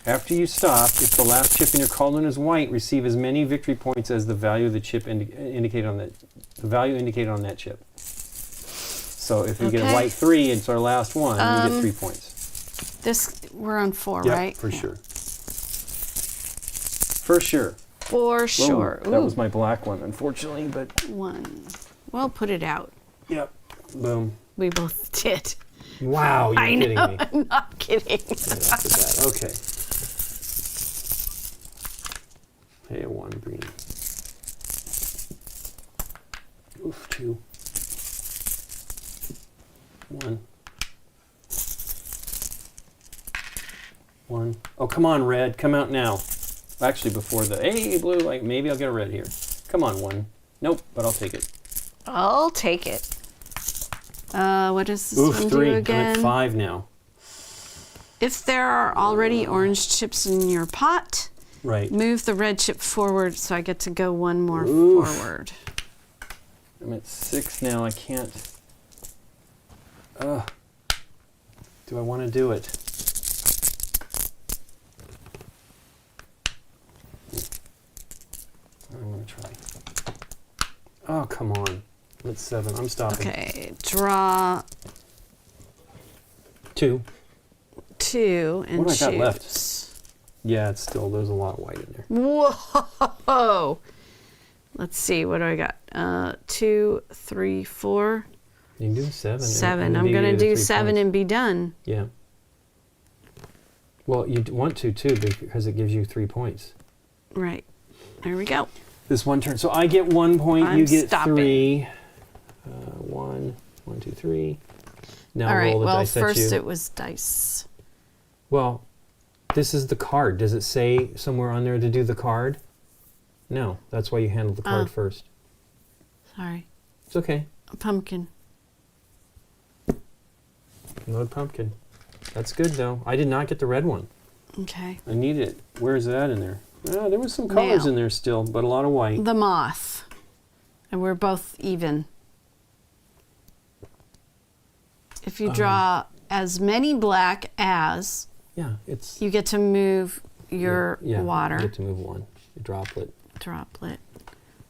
After you stop, if the last chip in your cauldron is white, receive as many victory points as the value of the chip indicated on that. The value indicated on that chip. So if you get a white 3 and it's our last one, you get 3 points. We're on 4, yep, right? For sure. For sure. For sure. That was my black one, unfortunately, but 1. Well, put it out. Yep. Boom. We both did. Wow, you're kidding me. I'm not kidding. Yeah, okay. Hey, a 1 green. Oof, 2. 1. 1. Oh, come on, red. Come out now. Actually, before hey, blue, maybe I'll get a red here. Come on, 1. Nope, but I'll take it. I'll take it. What does this one 3. do again? I'm at 5 now. If there are already orange chips in your pot, right, move the red chip forward so I get to go 1 more forward. I'm at 6 now. I can't. Do I want to do it? I'm going to try. Oh, come on. I'm at 7. I'm stopping. Okay, draw 2. 2 and what do I got left? choose. Yeah, it's still, there's a lot of white in there. Whoa! Let's see, what do I got? 2, 3, 4. You can do 7. 7. I'm going to do 7 and be done. Yeah. Well, you want to too because it gives you 3 points. Right. There we go. This one turn. So I get 1 point. You get stopping. 3. 1, 2, 3. Now All right. roll the Well, dice at first you. it was dice. Well, this is the card. Does it say somewhere on there to do the card? No. That's why you handle the card first. Sorry. It's okay. A pumpkin. Another pumpkin. That's good, though. I did not get the red one. Okay. I need it. Where is that in there? Oh, there was some colors in there still, but a lot of white. The moth. And we're both even. If you draw as many black as, it's you get to move your water. You get to move one. Your droplet.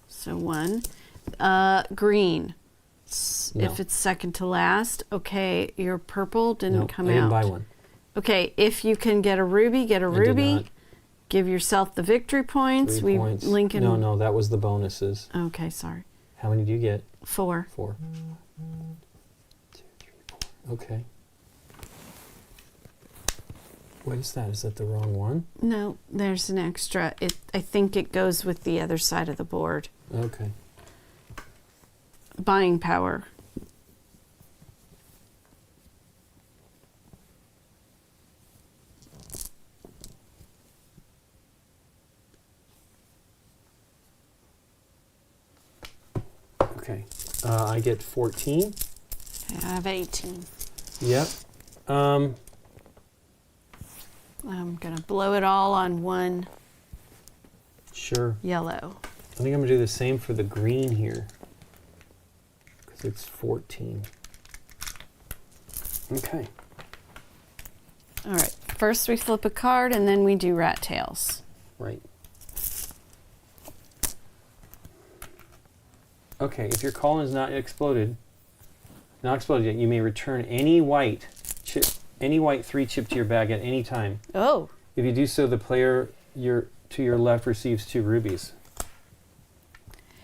So 1. Green. No. If it's second to last. Okay, your purple didn't come out. I didn't buy one. Okay, if you can get a ruby, get a ruby. Did not. Give yourself the victory points. 3 points. Lincoln. No, that was the bonuses. Okay, sorry. How many do you get? 4. 4. 2, 3, 4. Okay. What is that? Is that the wrong one? No, there's an extra. I think it goes with the other side of the board. Okay. Buying power. Okay. I get 14. Okay, I have 18. Yep. I'm going to blow it all on 1 Sure. yellow. I think I'm going to do the same for the green here. Because it's 14. Okay. All right. First we flip a card and then we do rat tails. Right. Okay, if your column is not exploded yet, you may return any white 3 chip to your bag at any time. Oh. If you do so, the player to your left receives 2 rubies.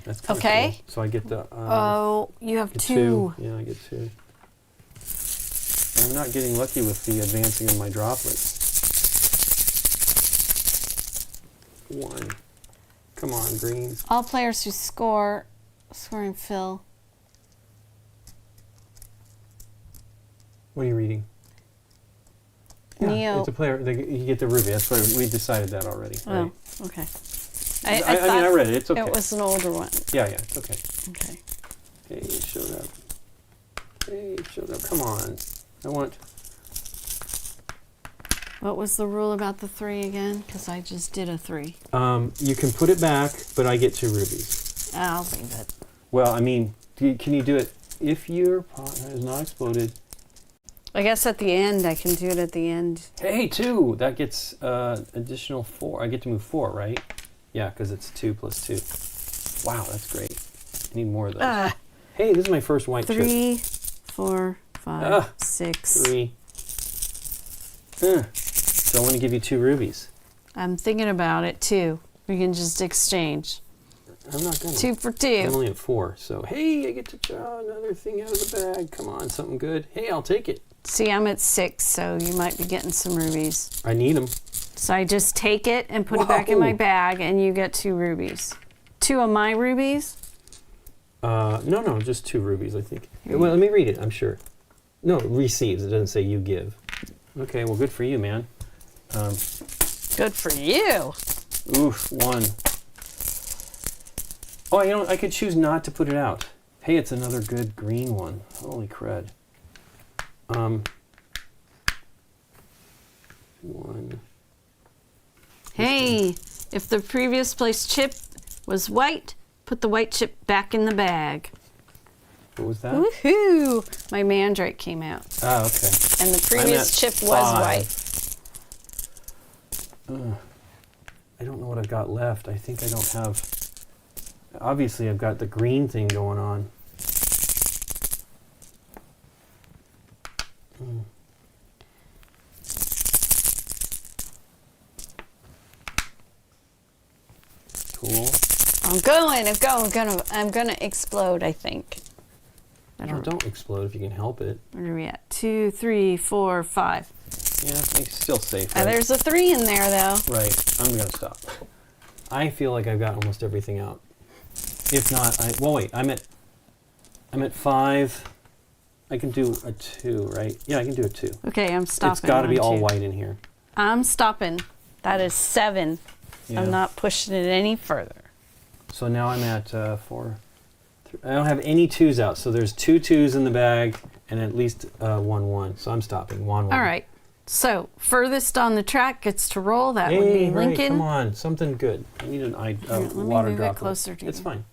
That's kinda Okay. cool. So I get the. You have get 2. Yeah, I get 2. I'm not getting lucky with the advancing of my droplets. 1. Come on, greens. All players who scoring fill. What are you reading? Neo. It's a player. You get the ruby. That's why we decided that already. Right? Oh, okay. I mean, I read it. It's okay. It was an older one. Yeah, it's okay. Okay. Hey, it showed up. Come on. I want. What was the rule about the 3 again? Because I just did a 3. You can put it back, but I get 2 rubies. I'll leave it. Well, I mean, can you do it if your pot has not exploded? I guess at the end, I can do it at the end. Hey, 2! That gets additional 4. I get to move 4, right? Yeah, because it's 2 plus 2. Wow, that's great. I need more of those. Hey, this is my first white 3, chip. 4, 5, 6. 3. So I want to give you 2 rubies. I'm thinking about it too. We can just exchange. I'm not gonna. 2 for 2. I'm only at 4, so hey, I get to draw another thing out of the bag. Come on, something good. Hey, I'll take it. See, I'm at 6, so you might be getting some rubies. I need them. So I just take it and put it back in my bag, and you get 2 rubies. 2 of my rubies? No, just 2 rubies, I think. Well, let me read it, I'm sure. No, it receives. It doesn't say you give. Okay, well, good for you, man. Good for you. Oof, 1. Oh, I could choose not to put it out. Hey, it's another good green one. Holy crud. 1. Hey, if the previous place chip was white, put the white chip back in the bag. What was that? Woohoo! My mandrake came out. Ah, okay. And the previous chip was white. I don't know what I've got left. I think I don't have... Obviously, I've got the green thing going on. Cool. I'm gonna explode, I think. Don't explode if you can help it. Where are we at? 2, 3, 4, 5. Yeah, it's still safe. Right? There's a 3 in there, though. Right. I'm going to stop. I feel like I've got almost everything out. If not, wait. I'm at 5. I can do a 2, right? Yeah, I can do a 2. Okay, I'm stopping. It's got to be all white in here. I'm stopping. That is 7. Yeah. I'm not pushing it any further. So now I'm at 4. I don't have any 2s out, so there's 2 2s in the bag and at least 1 1. So I'm stopping. 1 1. All right. So furthest on the track gets to roll. That would Hey, be Lincoln. come on, something good. I need a water let me move drop. it closer to It's you. fine.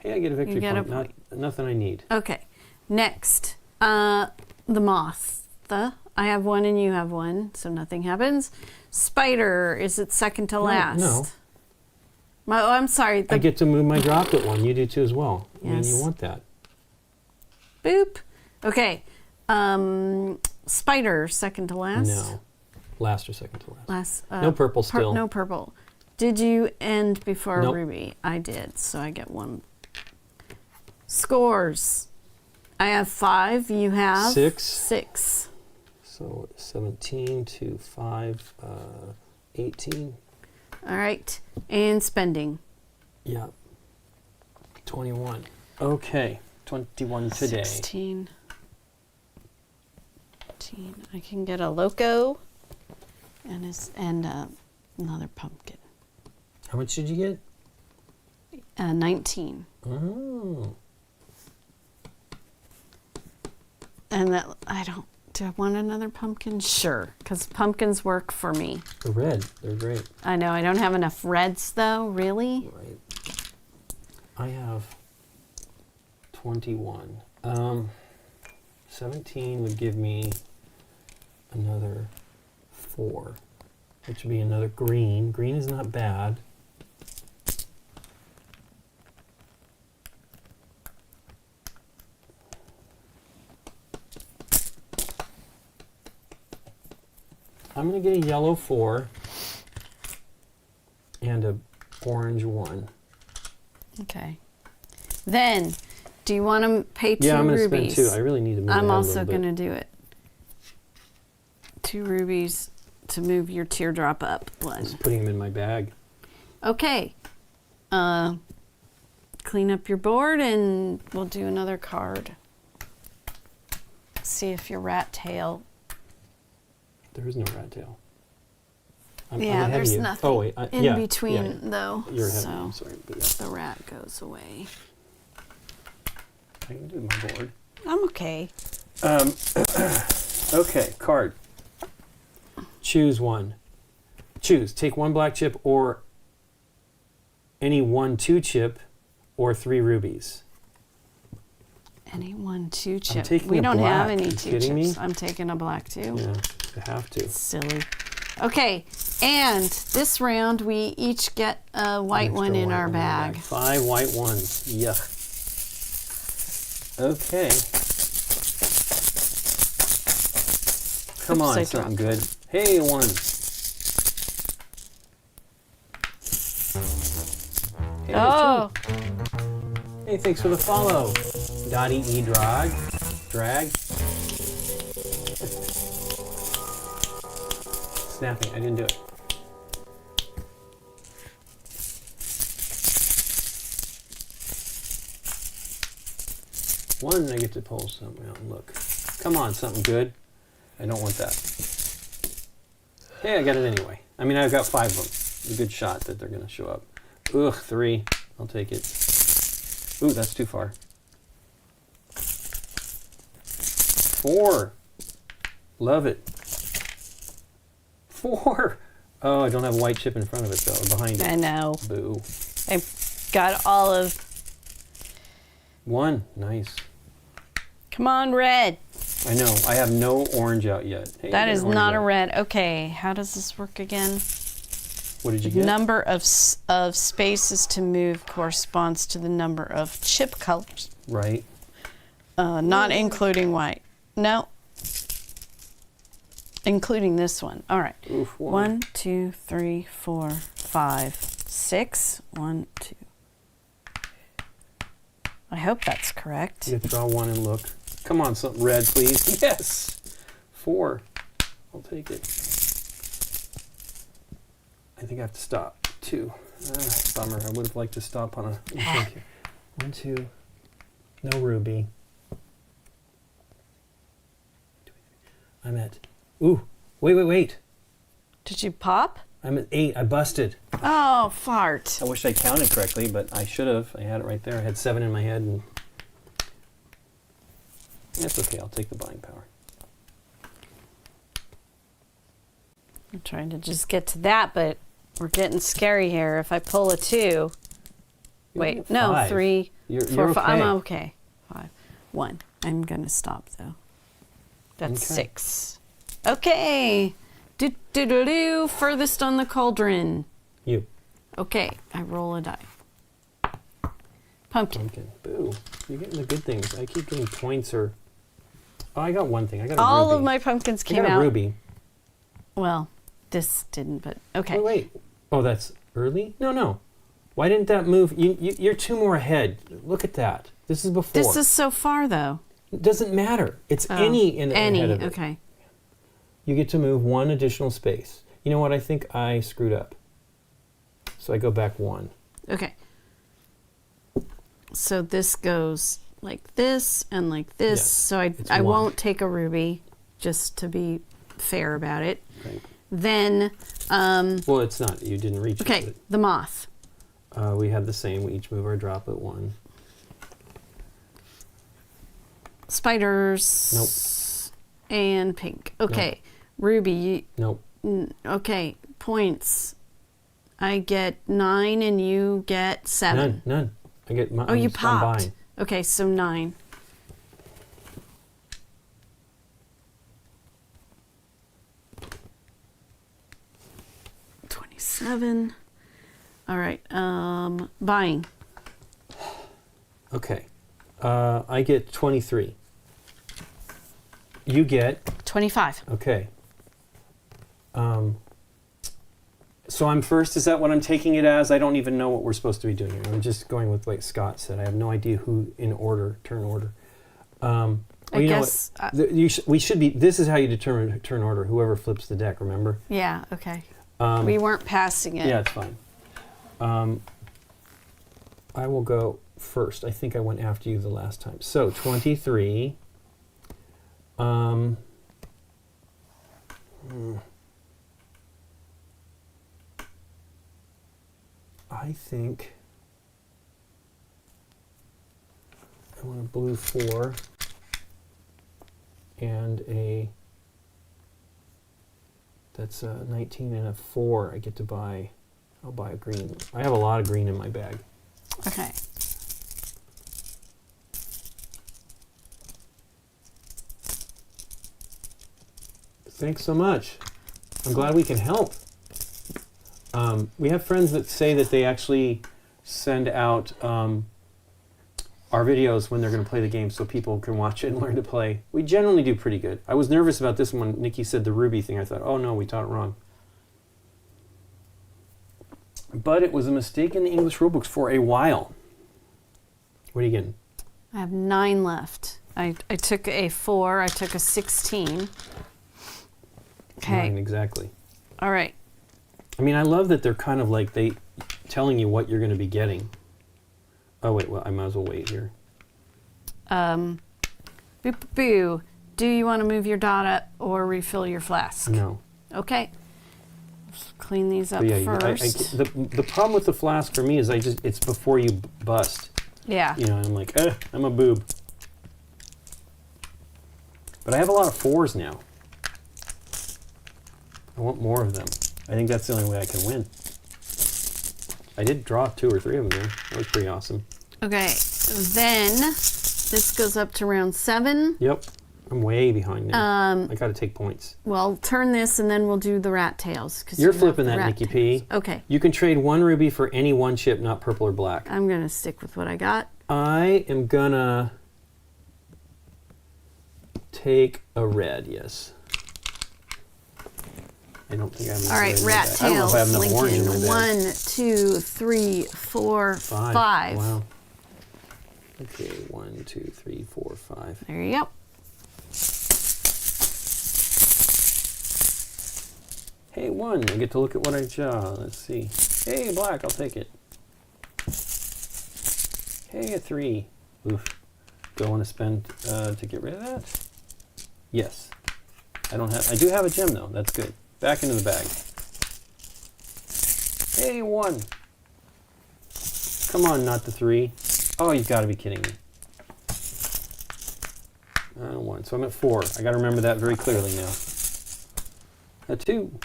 Hey, I get a victory get a point. Nothing I need. Okay. Next, the moth. I have 1 and you have 1, so nothing happens. Spider, is it second to last? No. Oh, I'm sorry. I get to move my droplet 1. You do too as well. Yes. I mean, you want that. Boop. Okay. Spider, second to last? No. Last or second to last. Last. No purple still. No purple. Did you end before Nope. Ruby? I did, so I get 1. Scores. I have 5. You have 6. 6. So 17 to 5, 18. All right. And spending. Yeah. 21. Okay. 21 today. 16. 18. I can get a loco and another pumpkin. How much did you get? 19. Oh. And that do I want another pumpkin? Sure, because pumpkins work for me. The red. They're great. I know, I don't have enough reds though, really? Right. I have 21. 17 would give me another 4, which would be another green. Green is not bad. I'm going to get a yellow 4 and a orange 1. Okay. Then, do you want to pay 2 rubies? Yeah, I'm going to spend 2. I really need to move I'm ahead also a going little to do it. 2 rubies to move your teardrop up bit. 1. Just putting them in my bag. Okay. Clean up your board and we'll do another card. See if your rat tail. There is no rat tail. I'm Yeah, ahead of there's you. nothing Oh, wait, in between though. You're ahead so of me. I'm sorry. But the rat goes away. I can do my board. I'm okay. Okay, card. Choose 1. Choose. Take 1 black chip or any 1 2 chip or 3 rubies. Any 1 2 chip. taking We a don't have black. any You 2 kidding chips. me? I'm taking a black too. Yeah, you have to. Silly. Okay, and this round we each get a white Extra one in white our one bag. 5 white ones. Yuck. Okay. Come Oops, on, I something dropped good. Hey, 1. Hey, Oh, 2. Hey, thanks for the follow. Dottie E. Drag. Snapping. I didn't do it. One, I get to pull something out and look. Come on, something good. I don't want that. Hey, I got it anyway. I mean, I've got 5 of them. A good shot that they're going to show up. Ugh, 3. I'll take it. Ooh, that's too far. 4. Love it. 4. Oh, I don't have a white chip in front of it, though. Behind it. I know. Boo. I got all of. 1. Nice. Come on, red. I know. I have no orange out yet. Hey, That I got is an orange not a out. red. Okay, how does this work again? What did you get? Number of spaces to move corresponds to the number of chip colors. Right. Not including white. No. Including this one. All right. Oof, 1, 2, 3, 4, 5, 6. 1, 2. I hope that's correct. You have to draw 1 and look. Come on, something red, please. Yes! 4. I'll take it. I think I have to stop. 2. Bummer. I would have liked to stop on a... 1, 2. No ruby. I'm at... Ooh. Wait. Did you pop? I'm at 8. I busted. Oh, fart. I wish I counted correctly, but I should have. I had it right there. I had 7 in my head, and that's okay. I'll take the buying power. I'm trying to just get to that, but we're getting scary here. If I pull a 2, wait, no, 5. 3, You're 4, okay. 5. I'm okay. 5, 1. I'm gonna stop though. That's 6. Okay. Do. Furthest on the cauldron. You. Okay. I roll a die. Pumpkin. Boo. You're getting the good things. I keep getting points or... Oh, I got one thing. I got a All ruby. of my pumpkins came I got out. a ruby. Well, this didn't, but okay. Wait. Oh, that's early? No. Why didn't that move? You're 2 more ahead. Look at that. This is before. This is so far, though. It doesn't matter. It's any in the ahead of it. Okay. You get to move 1 additional space. You know what? I think I screwed up. So I go back 1. Okay. So this goes like this and like this. Yes, So I won't take a ruby, just to be fair about it. Right. Then... well, it's not. You didn't reach it. Okay, the moth. We have the same. We each move our droplet 1. Spiders. Nope. And pink. Okay. Nope. Ruby. Nope. Okay. Points. I get 9 and you get 7. None. I get my... Oh, you popped. Okay, so 9. $27. All right. Buying. Okay. I get 23. You get 25. Okay. So I'm first. Is that what I'm taking it as? I don't even know what we're supposed to be doing here. I'm just going with like Scott said. I have no idea who in order, turn order. I guess we should be. This is how you determine turn order. Whoever flips the deck. Remember? Yeah. Okay. We weren't passing it. Yeah, it's fine. I will go first. I think I went after you the last time. So 23. I think I want a blue 4 and a, that's a 19 and a 4. I get to buy, I'll buy a green. I have a lot of green in my bag. Okay. Thanks so much. I'm glad we can help. We have friends that say that they actually send out our videos when they're going to play the game so people can watch it and learn to play. We generally do pretty good. I was nervous about this one. Nikki said the Ruby thing. I thought, oh no, we taught it wrong. But it was a mistake in the English rulebooks for a while. What are you getting? I have 9 left. I took a 4. I took a 16. Okay. 9, exactly. All right. I mean, I love that they're kind of like telling you what you're going to be getting. Oh, wait, well, I might as well wait here. Boo. Do you want to move your dot up or refill your flask? No. Okay. Let's clean these up first. The problem with the flask for me is it's before you bust. Yeah. You know, I'm like, I'm a boob. But I have a lot of 4s now. I want more of them. I think that's the only way I can win. I did draw 2 or 3 of them there. That was pretty awesome. Okay, then this goes up to round 7. Yep. I'm way behind now. I got to take points. Well, turn this and then we'll do the rat tails. You're flipping that, Nikki P. Okay. You can trade 1 ruby for any 1 chip, not purple or black. I'm going to stick with what I got. I am going to take a red, yes. I don't think I have enough. All right, rat tails. I don't know if I have enough orange in my Lincoln. bag. 1, 2, 3, 4, 5. Wow. Okay, 1, 2, 3, 4, 5. There you go. Hey, 1. I get to look at what I draw. Let's see. Hey, black, I'll take it. Hey, a 3. Oof. Do I want to spend to get rid of that? Yes. I do have a gem though. That's good. Back into the bag. Hey, 1. Come on, not the 3. Oh, you've got to be kidding me. 1. So I'm at 4. I got to remember that very clearly now. A 2.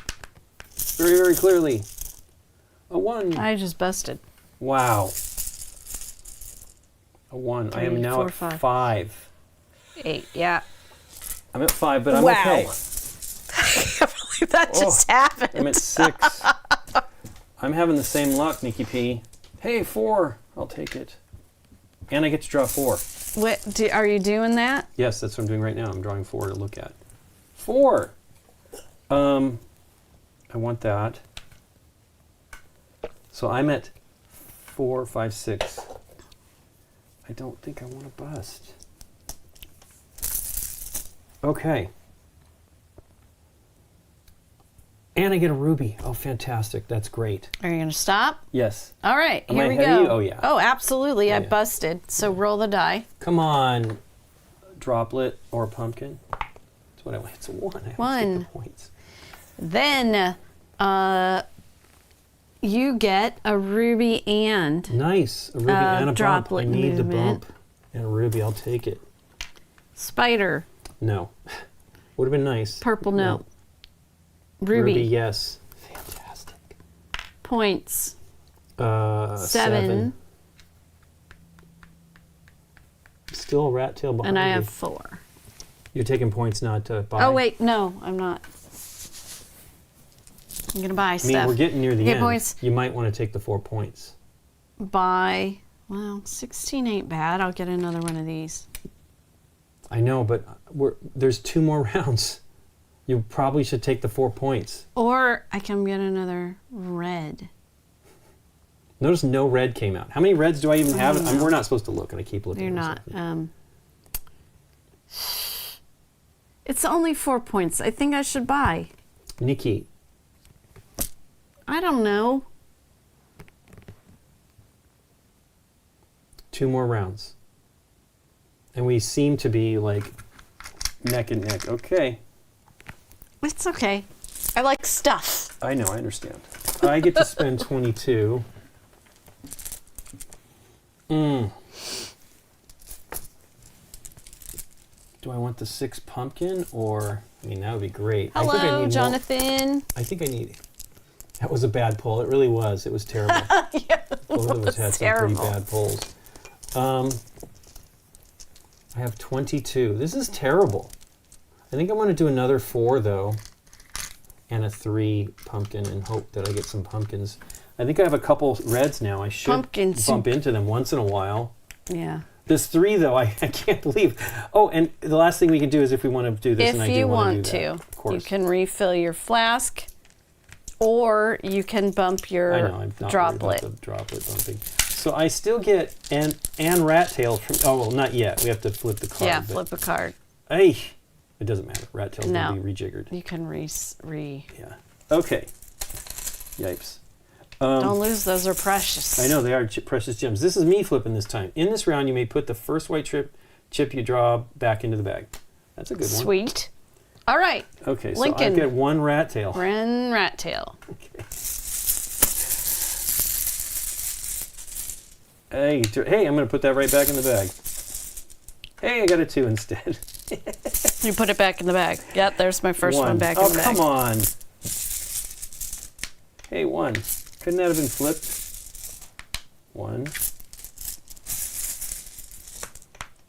Very, very clearly. A 1. I just busted. Wow. A 1. 3, I am now 4, at 5. 8, yeah. I'm at 5, but I'm wow. okay. I can't believe that just happened. I'm at 6. I'm having the same luck, Nikki P. Hey, 4. I'll take it. And I get to draw 4. What, are you doing that? Yes, that's what I'm doing right now. I'm drawing 4 to look at. 4. I want that. So I'm at 4, 5, 6. I don't think I want to bust. Okay. And I get a ruby. Oh, fantastic. That's great. Are you going to stop? Yes. All right, Am here I we ahead go. of you? Oh, yeah. Oh, absolutely. Oh, I yeah. busted. So roll the die. Come on. Droplet or pumpkin. That's what I want. It's a 1. I have to 1. take the points. Then you get a ruby and Nice. A ruby and a bump. droplet I need the movement. bump. And a ruby. I'll take it. spider. No. Would have been nice. Purple, no. Ruby. Yes. Fantastic. Points. 7. Still a rat tail behind And I you. have 4. You're taking points not to buy. Oh, wait. No, I'm not. I'm going to buy I stuff. mean, we're getting near the Get end. points. You might want to take the 4 points. Buy. Well, 16 ain't bad. I'll get another one of these. I know, but there's 2 more rounds. You probably should take the 4 points. Or I can get another red. Notice no red came out. How many reds do I even have? We're not supposed to look, and I keep looking. You're not. It's only 4 points. I think I should buy. Nikki. I don't know. 2 more rounds. And we seem to be like neck and neck. Okay. It's okay. I like stuff. I know, I understand. I get to spend 22. Do I want the 6 pumpkin or, I mean, that would be great. I think I Hello, need Jonathan. More. I think I need, that was a bad pull. It really was. It was terrible. Yeah, Both of us had terrible. some pretty bad pulls. I have 22. This is terrible. I think I'm going to do another 4, though, and a 3 pumpkin and hope that I get some pumpkins. I think I have a couple reds now. I should bump into them once in a while. Yeah. This 3, though, I can't believe. Oh, and the last thing we can do is if we want to do this, and I do want to do that. Of course. You can refill your flask, or you can bump your I know, I'm not droplet. worried about the droplet bumping. So I still get and rat tail from. Oh well, not yet. We have to flip the card. Yeah, flip a card. Hey, it doesn't matter. Rat tail's No. gonna be rejiggered. You can Yeah. Okay. Yipes. Don't lose. Those are precious. I know they are precious gems. This is me flipping this time. In this round, you may put the first white chip you draw back into the bag. That's a good one. Sweet. All right. Okay, Lincoln. so I get 1 rat tail. Rat tail. Okay. Hey, I'm going to put that right back in the bag. Hey, I got a 2 instead. You put it back in the bag. Yep, there's my first 1. one back in the bag. Oh, come on. Hey, 1. Couldn't that have been flipped? 1.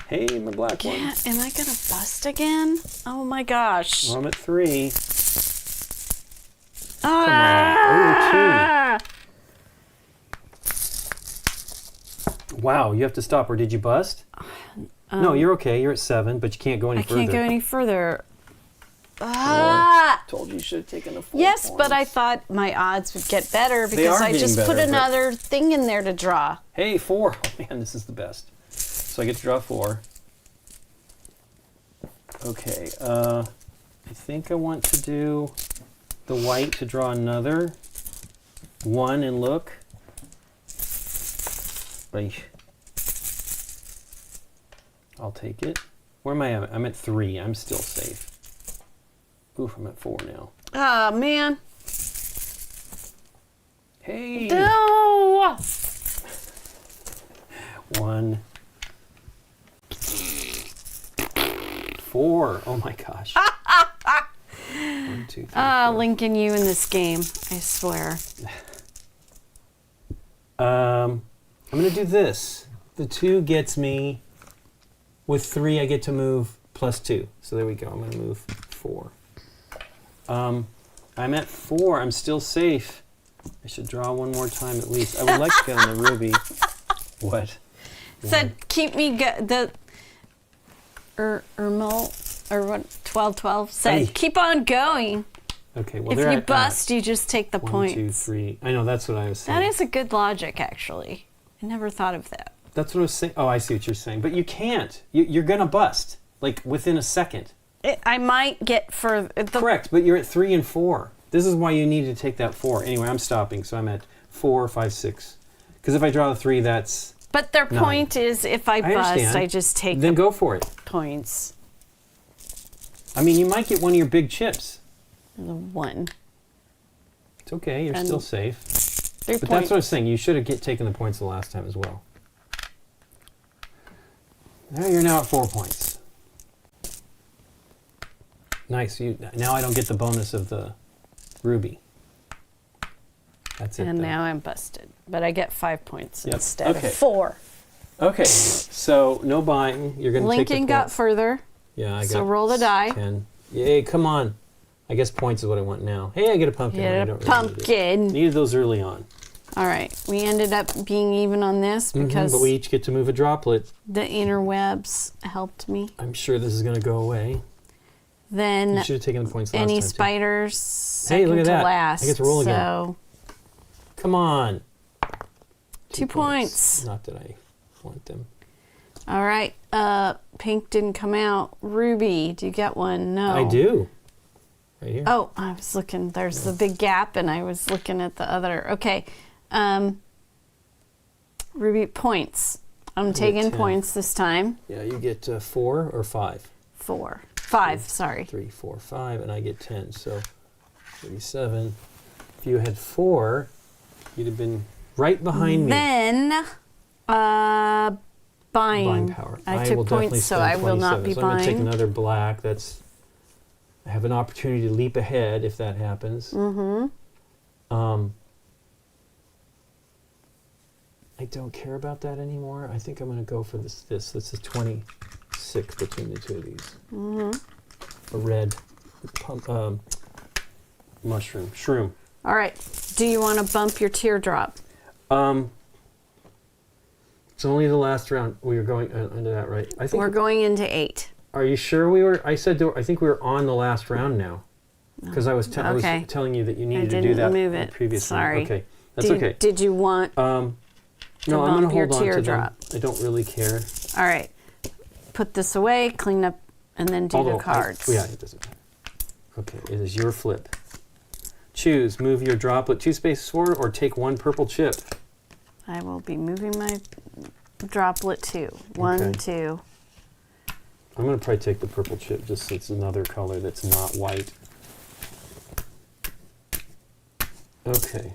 Hey, my black one. Yeah, am I going to bust again? Oh my gosh. Well, I'm at 3. Ah! Over 2. Wow, you have to stop, or did you bust? No, you're okay. You're at 7, but you can't go any further. I can't go any further. Ah! Told you should have taken the 4 Yes, points. but I thought my odds would get better They because are I getting just put better, but- another thing in there to draw. Hey, 4. Oh, man, this is the best. So I get to draw 4. Okay, I think I want to do the white to draw another. 1 and look. I'll take it. Where am I at? I'm at 3. I'm still safe. Oof, I'm at 4 now. Oh, man. Hey! No! 1. 4. Oh my gosh. 1, 2, 3, 4. Lincoln, you in this game, I swear. I'm going to do this. The 2 gets me. With 3, I get to move +2. So there we go. I'm going to move 4. I'm at 4. I'm still safe. I should draw one more time at least. I would like to get on the ruby. What? Said keep me Ermel or what? 1212 said keep on going. Okay. Well, if you bust, you just take the 1, 2, points. 3. I know that's what I was saying. That is a good logic, actually. I never thought of that. That's what I was saying. Oh, I see what you're saying. But you can't. You're gonna bust like within a second. I might get for Correct, but you're at 3 and 4. This is why you need to take that 4. Anyway, I'm stopping, so I'm at 4, 5, 6. Because if I draw the 3, that's. But their 9. point is, if I bust, I just take. Then go for it. Points. I mean, you might get one of your big chips. The 1. It's okay. You're still safe. 3 but points. that's what I was saying. You should have taken the points the last time as well. Now you're at 4 points. Nice. Now I don't get the bonus of the ruby. That's it. And now I'm busted. But I get 5 points instead of 4. Okay. So no buying. You're going to take the Lincoln got further. Yeah, I got. So roll the die. 10. Yay! Come on. I guess points is what I want now. Hey, I get a pumpkin. Get a pumpkin. Needed those early on. All right. We ended up being even on this because. But we each get to move a droplet. The interwebs helped me. I'm sure this is going to go away. Then. You should have taken the points last time. Any spiders. Hey, look at that. Last. I get to roll again. So. Come on. 2 points. Not that I want them. All right. Pink didn't come out. Ruby, do you get one? No. I do. Right here. Oh, I was looking. There's the big gap, and I was looking at the other. Okay. Ruby, points. I'm taking points this time. Yeah, you get 4 or 5? 4. 5, sorry. 3, 4, 5, and I get 10. So 37. If you had 4, you'd have been right behind me. Then, buying power. I took points, so I will not be so buying. I'm going to take another black. I have an opportunity to leap ahead if that happens. Mm-hmm. I don't care about that anymore. I think I'm going to go for this. This is 26 between the two of these. Mm-hmm. A red shroom. All right. Do you want to bump your teardrop? It's only the last round. We were going into that, right? I think we're going into 8. Are you sure we were? I said I think we were on the last round now, because I was telling you that you needed to do that. Move it. Previously. Sorry. Okay, that's okay. Did you want? No, I'm going to hold on to them. I don't really care. All right. Put this away, clean up, and then do the cards. Yeah, it doesn't matter. Okay, it is your flip. Choose. Move your droplet 2 spaces forward, or take 1 purple chip. I will be moving my droplet 2. 1, 2. I'm going to probably take the purple chip just so it's another color that's not white. Okay.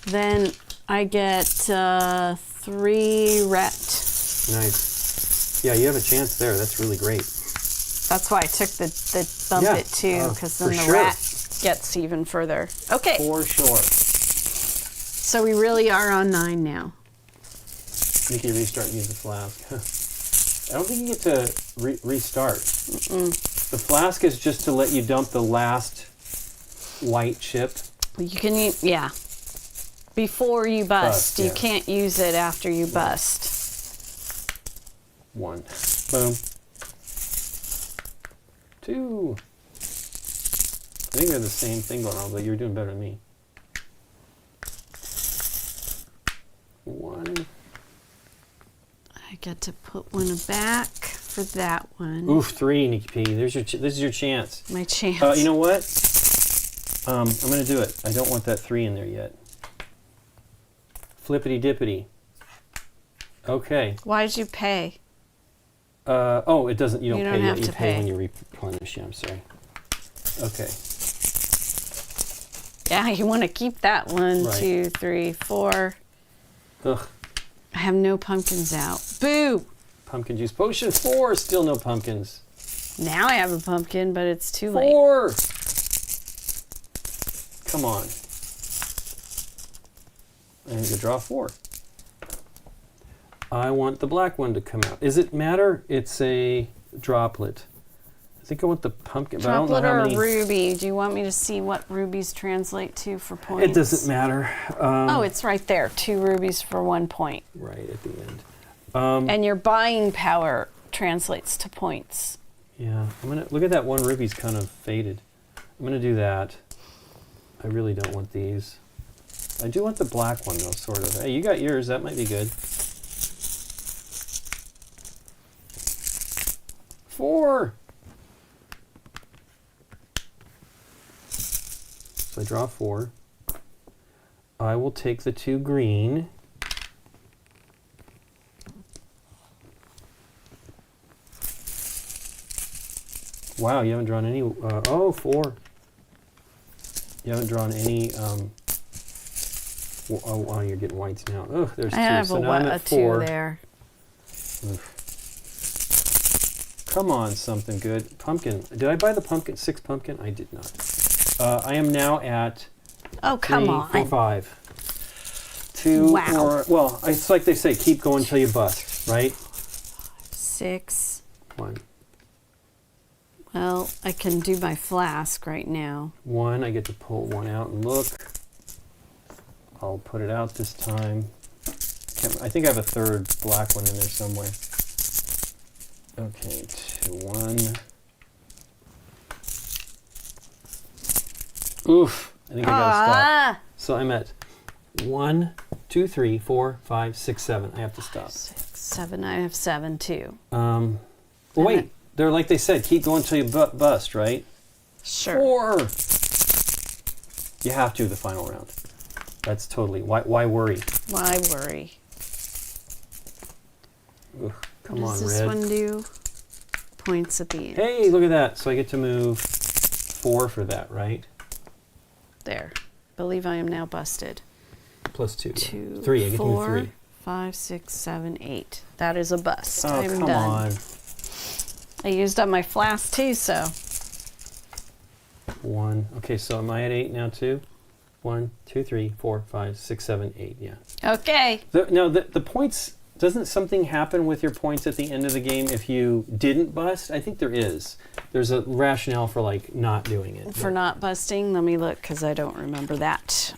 Then I get 3 ret. Nice. Yeah, you have a chance there. That's really great. That's why I took the bump it too, because then the rat gets even further. Okay. For sure. So we really are on 9 now. Nikki, restart and use the flask. I don't think you get to restart. The flask is just to let you dump the last white chip. You can use, before you bust. You can't use it after you bust. 1. Boom. 2. I think they're the same thing going on, but you're doing better than me. 1. I get to put 1 back for that one. Oof, 3, Nikki P. This is your chance. My chance. You know what? I'm going to do it. I don't want that 3 in there yet. Flippity dippity. Okay. Why did you pay? It doesn't. You don't pay have yet. to You pay pay when you replenish. Yeah, I'm sorry. Okay. Yeah, you want to keep that. 1, 2, 3, 4. Ugh. I have no pumpkins out. Boo! Pumpkin juice potion 4. Still no pumpkins. Now I have a pumpkin, but it's too late. 4. Come on. I need to draw 4. I want the black one to come out. Does it matter? It's a droplet. I think I want the pumpkin, but I don't know Droplet how or many. a ruby? Do you want me to see what rubies translate to for points? It doesn't matter. Oh, it's right there. 2 rubies for 1 point. Right at the end. And your buying power translates to points. Yeah, I'm gonna look at that one ruby's kind of faded. I'm gonna do that. I really don't want these. I do want the black one though, sort of. Hey, you got yours. That might be good. 4. So I draw 4. I will take the 2 green. Wow, you haven't drawn any. 4. You haven't drawn any. You're getting whites now. Ugh, there's 2. I have so now I'm at 2 there. Oof. Come on, something good. Pumpkin. Did I buy the pumpkin? 6 pumpkin? I did not. I am now at. Oh, come 3, on. 4, 5. 2. Wow. Well, it's like they say, keep going until you bust, right? 6. 1. Well, I can do my flask right now. 1. I get to pull 1 out and look. I'll put it out this time. I think I have a 3rd black one in there somewhere. Okay, 2, 1. Oof. I think I gotta stop. So I'm at 1, 2, 3, 4, 5, 6, 7. I have to stop. 6, 7. I have 7 too. Wait. They're like they said, keep going until you bust, right? Sure. 4. You have to the final round. That's totally. Why worry? Why worry? Ugh, come What on, does this red. one do? Points at the end. Hey, look at that. So I get to move 4 for that, right? There. Believe I am now busted. Plus 2. 2, 3. I get to move 4, 3. 5, 6, 7, 8. That is a bust. Oh, I'm come done. on. I used up my flask too, so. 1. Okay, so am I at 8 now too? 1, 2, 3, 4, 5, 6, 7, 8. Yeah. Okay. The points. Doesn't something happen with your points at the end of the game if you didn't bust? I think there is. There's a rationale for like not doing it. For not busting, let me look because I don't remember that.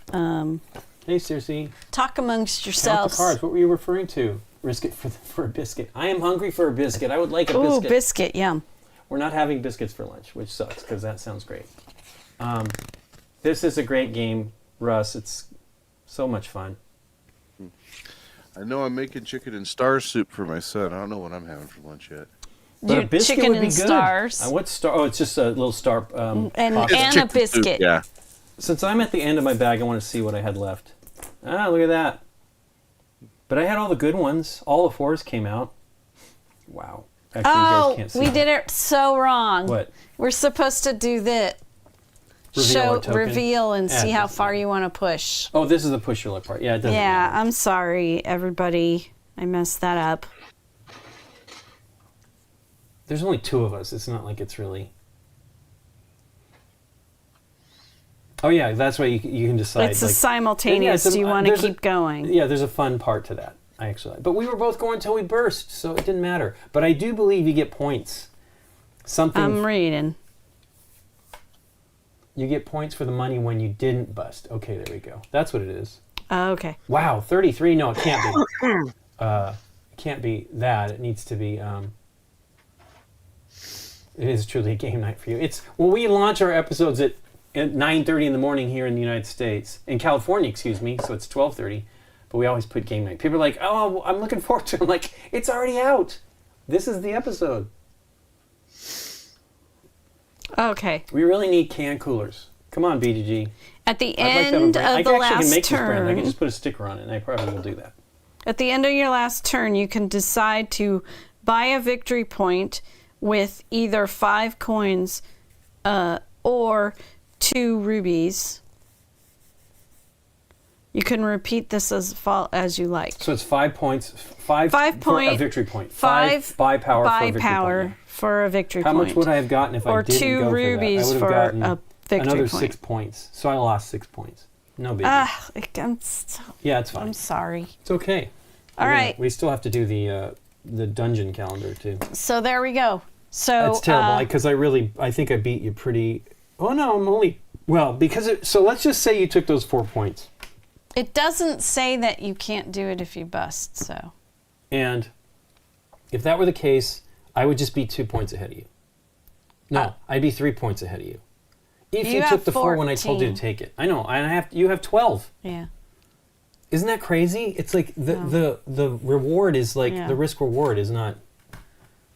Hey, Circe. Talk amongst Count yourselves. the cards. What were you referring to? Risk it for a biscuit. I am hungry for a biscuit. I would like a Ooh, biscuit. biscuit, yum. We're not having biscuits for lunch, which sucks because that sounds great. This is a great game, Russ. It's so much fun. I know I'm making chicken and star soup for my son. I don't know what I'm having for lunch yet. But a biscuit chicken would be and good. stars. What star? Oh, it's just a little star. And pocket. a biscuit. Soup, yeah. Since I'm at the end of my bag, I want to see what I had left. Ah, look at that. But I had all the good ones. All the 4s came out. Wow. Actually, you guys can't see we that. did it so wrong. What? We're supposed to do that. Reveal our token? Reveal and see how doesn't far matter. you want to push. Oh, this is the push your luck part. Yeah, it doesn't Yeah, matter. I'm sorry, everybody. I messed that up. There's only 2 of us. It's not like it's really... Oh, yeah, that's why you can decide. It's like, a simultaneous. yeah, Do you want to there's keep going? Yeah, there's a fun part to that, actually. But we were both going until we burst, so it didn't matter. But I do believe you get points. Something... I'm reading. You get points for the money when you didn't bust. Okay, there we go. That's what it is. Okay. Wow, 33? No, it can't be. It can't be that. It needs to be... it is truly a game night for you. It's when we launch our episodes at 9:30 in the morning here in the United States. In California, excuse me, so it's 12:30. But we always put game night. People are like, oh, I'm looking forward to it. I'm like, it's already out. This is the episode. Okay. We really need can coolers. Come on, BGG. At the end of the last turn, I can just put a sticker on it, and I probably will do that. At the end of your last turn, you can decide to buy a victory point with either 5 coins or 2 rubies. You can repeat this as you like. So it's 5 points, 5 for a victory point. 5 buy power for a victory point. How much would I have gotten if I didn't go for that? Or 2 rubies for a victory another point. 6 points. So I lost 6 points. No big deal. Yeah, it's fine. I'm sorry. It's okay. All right. We still have to do the dungeon calendar too. So there we go. So that's terrible because I think I beat you pretty. Oh no, I'm only so let's just say you took those 4 points. It doesn't say that you can't do it if you bust, so. And if that were the case, I would just be 2 points ahead of you. No, I'd be 3 points ahead of you. If you took the 4 when I told you to take it. I know, and you have 12. Yeah. Isn't that crazy? It's like the reward is like the risk reward is not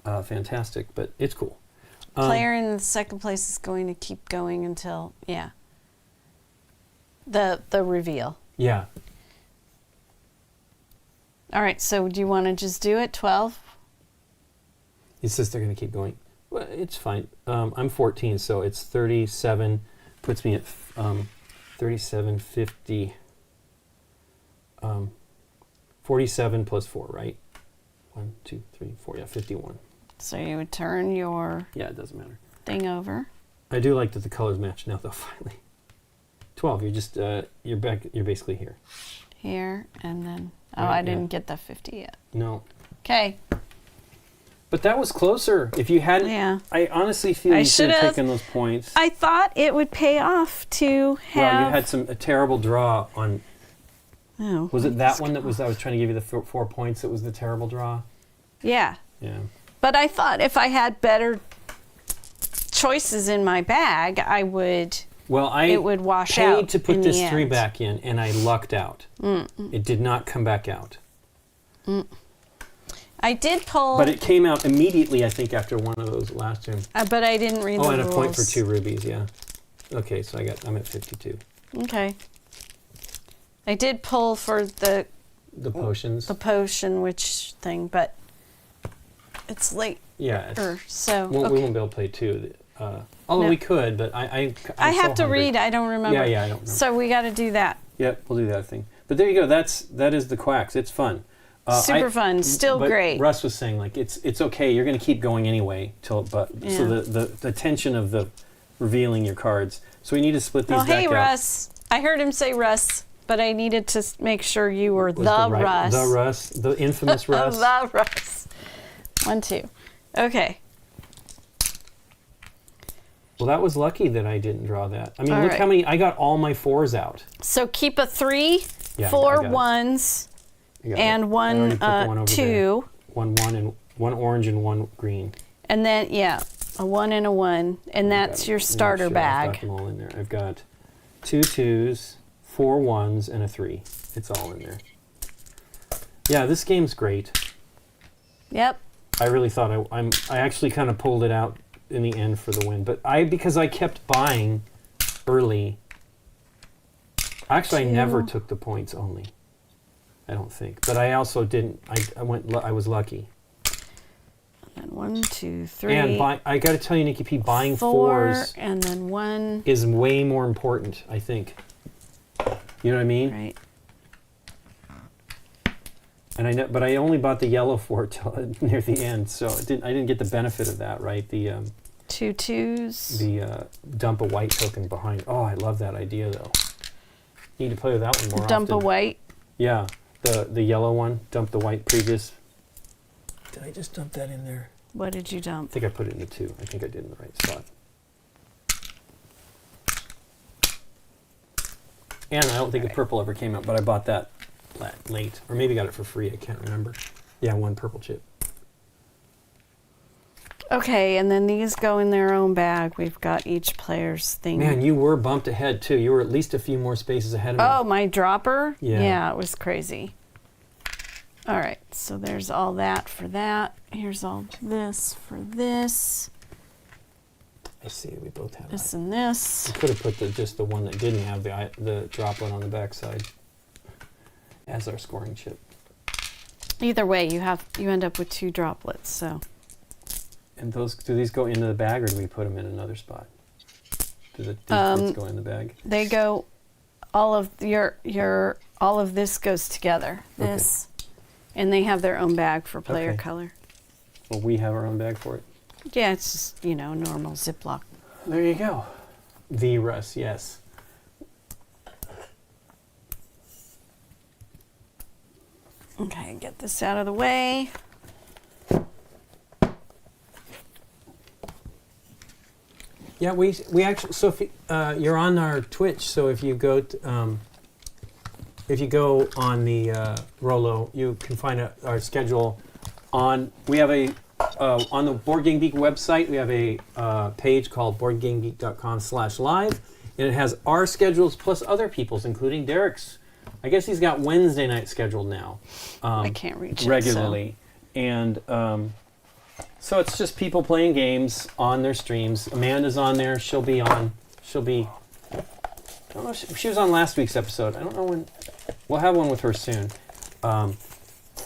fantastic, but it's cool. Player in the second place is going to keep going until the reveal. Yeah. All right, so do you want to just do it? 12? It says they're going to keep going. Well, it's fine. I'm 14, so it's 37. Puts me at 37, 50. 47 plus 4, right? 1, 2, 3, 4. Yeah, 51. So you would turn your it doesn't matter. Thing over. I do like that the colors match now, though. Finally, 12. You're just you're back. You're basically here. Here and then. Oh, right, I didn't get the 50 yet. No. Okay. But that was closer. If you hadn't, I honestly feel you should have taken those points. I thought it would pay off to have. Well, you had a terrible draw on. Oh. Was it that one that I was trying to give you the 4 points? That was the terrible draw. Yeah. Yeah. But I thought if I had better choices in my bag, I would. Well, it would wash out. Paid to put this 3 back in, and I lucked out. It did not come back out. I did pull. But it came out immediately, I think, after one of those last two. But I didn't read the rules. Oh, and a point for 2 rubies, yeah. Okay, so I'm at 52. Okay. I did pull for the potions. The potion thing, but it's late. Yeah. So we won't be able to play 2. Although we could, but I have to read. I don't remember. Yeah, I don't remember. So we got to do that. Yep, we'll do that thing. But there you go. That is the Quacks. It's fun. Super fun. Still great. Russ was saying it's okay. You're going to keep going anyway so the tension of the revealing your cards. So we need to split these back out. Hey Russ. I heard him say Russ, but I needed to make sure you were Russ. The Russ, the infamous Russ. The Russ. 1, 2. Okay. Well, that was lucky that I didn't draw that. I mean, look how many. I got all my 4s out. So keep a 3, 4 1s, and 1 2. 1 1 and 1 orange and 1 green. And then a 1 and a 1, and that's your starter bag. I've got them all in there. I've got 2 2s, 4 1s, and a 3. It's all in there. Yeah, this game's great. Yep. I really thought I actually kind of pulled it out in the end for the win, but because I kept buying early. Actually, I never took the points only. I don't think, but I also didn't. I was lucky. And 1 2 3. And I got to tell you, Nikki P, buying 4s and then 1 is way more important. I think. You know what I mean? Right. And but I only bought the yellow 4 till near the end, so I didn't get the benefit of that, right? The 2 2s. The dump a white token behind. Oh, I love that idea though. Need to play with that one more often. Dump a white. Yeah, the yellow one. Dump the white previous. Did I just dump that in there? What did you dump? I think I put it in the 2. I think I did in the right spot. And I don't think the purple ever came out, but I bought that late, or maybe got it for free. I can't remember. Yeah, 1 purple chip. Okay, and then these go in their own bag. We've got each player's thing. Man, you were bumped ahead too. You were at least a few more spaces ahead of me. Oh, my dropper? Yeah, it was crazy. All right, so there's all that for that. Here's all this for this. I see. We both have this and this. We could have put just the one that didn't have the droplet on the backside as our scoring chip. Either way, you end up with 2 droplets. So. And do these go into the bag, or do we put them in another spot? Do these bits go in the bag? They go. All of all of this goes together. This, and they have their own bag for player color. Well, we have our own bag for it. Yeah, it's just normal Ziploc. There you go. The Russ, yes. Okay, get this out of the way. Yeah, we actually. So if you're on our Twitch, so if you go on the Rolo, you can find our schedule on. We have on the Board Game Geek website. We have a page called BoardGameGeek.com/live, and it has our schedules plus other people's, including Derek's. I guess he's got Wednesday night scheduled now. I can't reach regularly, and. So it's just people playing games on their streams. Amanda's on there. She'll be on. I don't know if she was on last week's episode. I don't know when. We'll have one with her soon.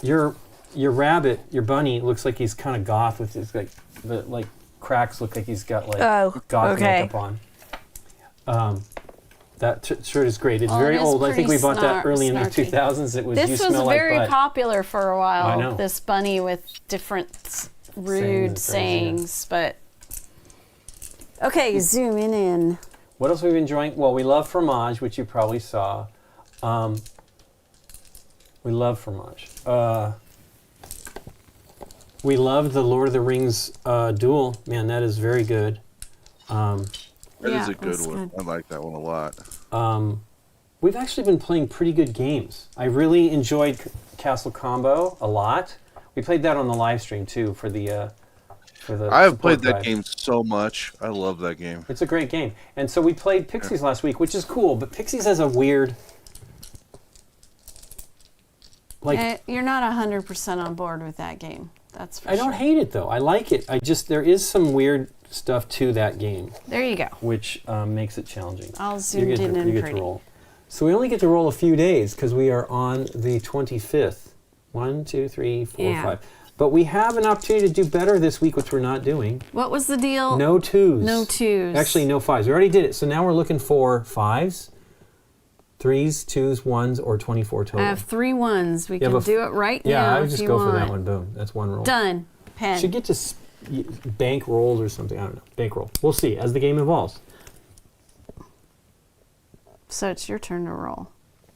Your rabbit, your bunny, looks like he's kind of goth with his like cracks. Look like he's got goth makeup on. That shirt is great. It's very old. I think we bought that early in the 2000s. It was. This was very popular for a while. I know. This bunny with different rude sayings, but okay, zoom in. What else have we been enjoying? Well, we love fromage, which you probably saw. We love fromage. We love the Lord of the Rings duel. Man, that is very good. That is a good one. I like that one a lot. We've actually been playing pretty good games. I really enjoyed Castle Combo a lot. We played that on the live stream too for the. I have played that game so much. I love that game. It's a great game, and so we played Pixies last week, which is cool. But Pixies has a weird. You're not 100% on board with that game. That's for I don't hate it though. I like it. There is some weird stuff to that game. There you go. Which makes it challenging. I'll zoom in and pretty. Roll. So we only get to roll a few days because we are on the 25th. 1, 2, 3, 4, 5. But we have an opportunity to do better this week, which we're not doing. What was the deal? No 2s. No 2s. Actually, no 5s. We already did it. So now we're looking for 5s, 3s, 2s, 1s, or 24 total. I have 3 1s. We can do it right now. Yeah, I would just go for that one. Boom. That's one roll. Done. Pen. Should get to bank rolls or something. I don't know. Bank roll. We'll see as the game evolves. So it's your turn to roll.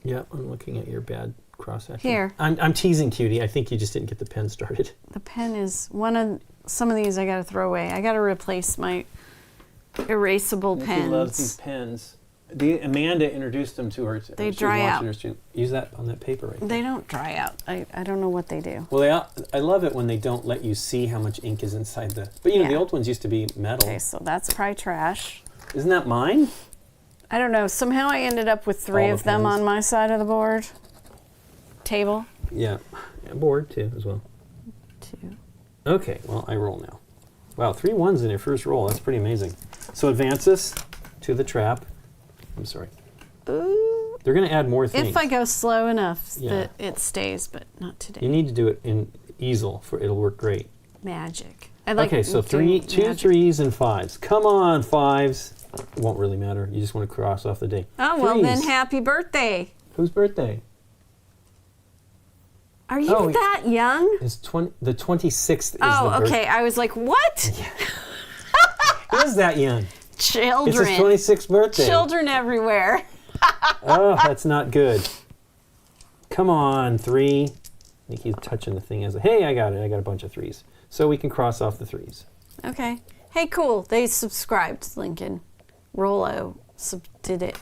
Yep, I'm looking at your bad cross action. Here. I'm teasing, Cutie. I think you just didn't get the pen started. The pen is some of these I got to throw away. I got to replace my erasable pens. She loves these pens. Amanda introduced them to her. They dry out. Use that on that paper right there. They don't dry out. I don't know what they do. Well, I love it when they don't let you see how much ink is inside the. But the old ones used to be metal. Okay, so that's probably trash. Isn't that mine? I don't know. Somehow I ended up with 3 of them on my side of the board. Table. Yeah, board too as well. 2. Okay, well I roll now. Wow, 3 1s in your first roll. That's pretty amazing. So advance us to the trap. I'm sorry. Ooh. They're going to add more things. If I go slow enough that it stays, but not today. You need to do it in easel it'll work great. Magic. Okay, so 2 3s and 5s. Come on, 5s. It won't really matter. You just want to cross off the day. Oh, well then happy birthday. Whose birthday? Are you that young? It's the 26th is the birthday. Oh, okay. I was like, what? Who is that young? Children. It's his 26th birthday. Children everywhere. Oh, that's not good. Come on, 3. I think he's touching the thing hey, I got it. I got a bunch of 3s. So we can cross off the 3s. Okay. Hey, cool. They subscribed, Lincoln. Rolo did it.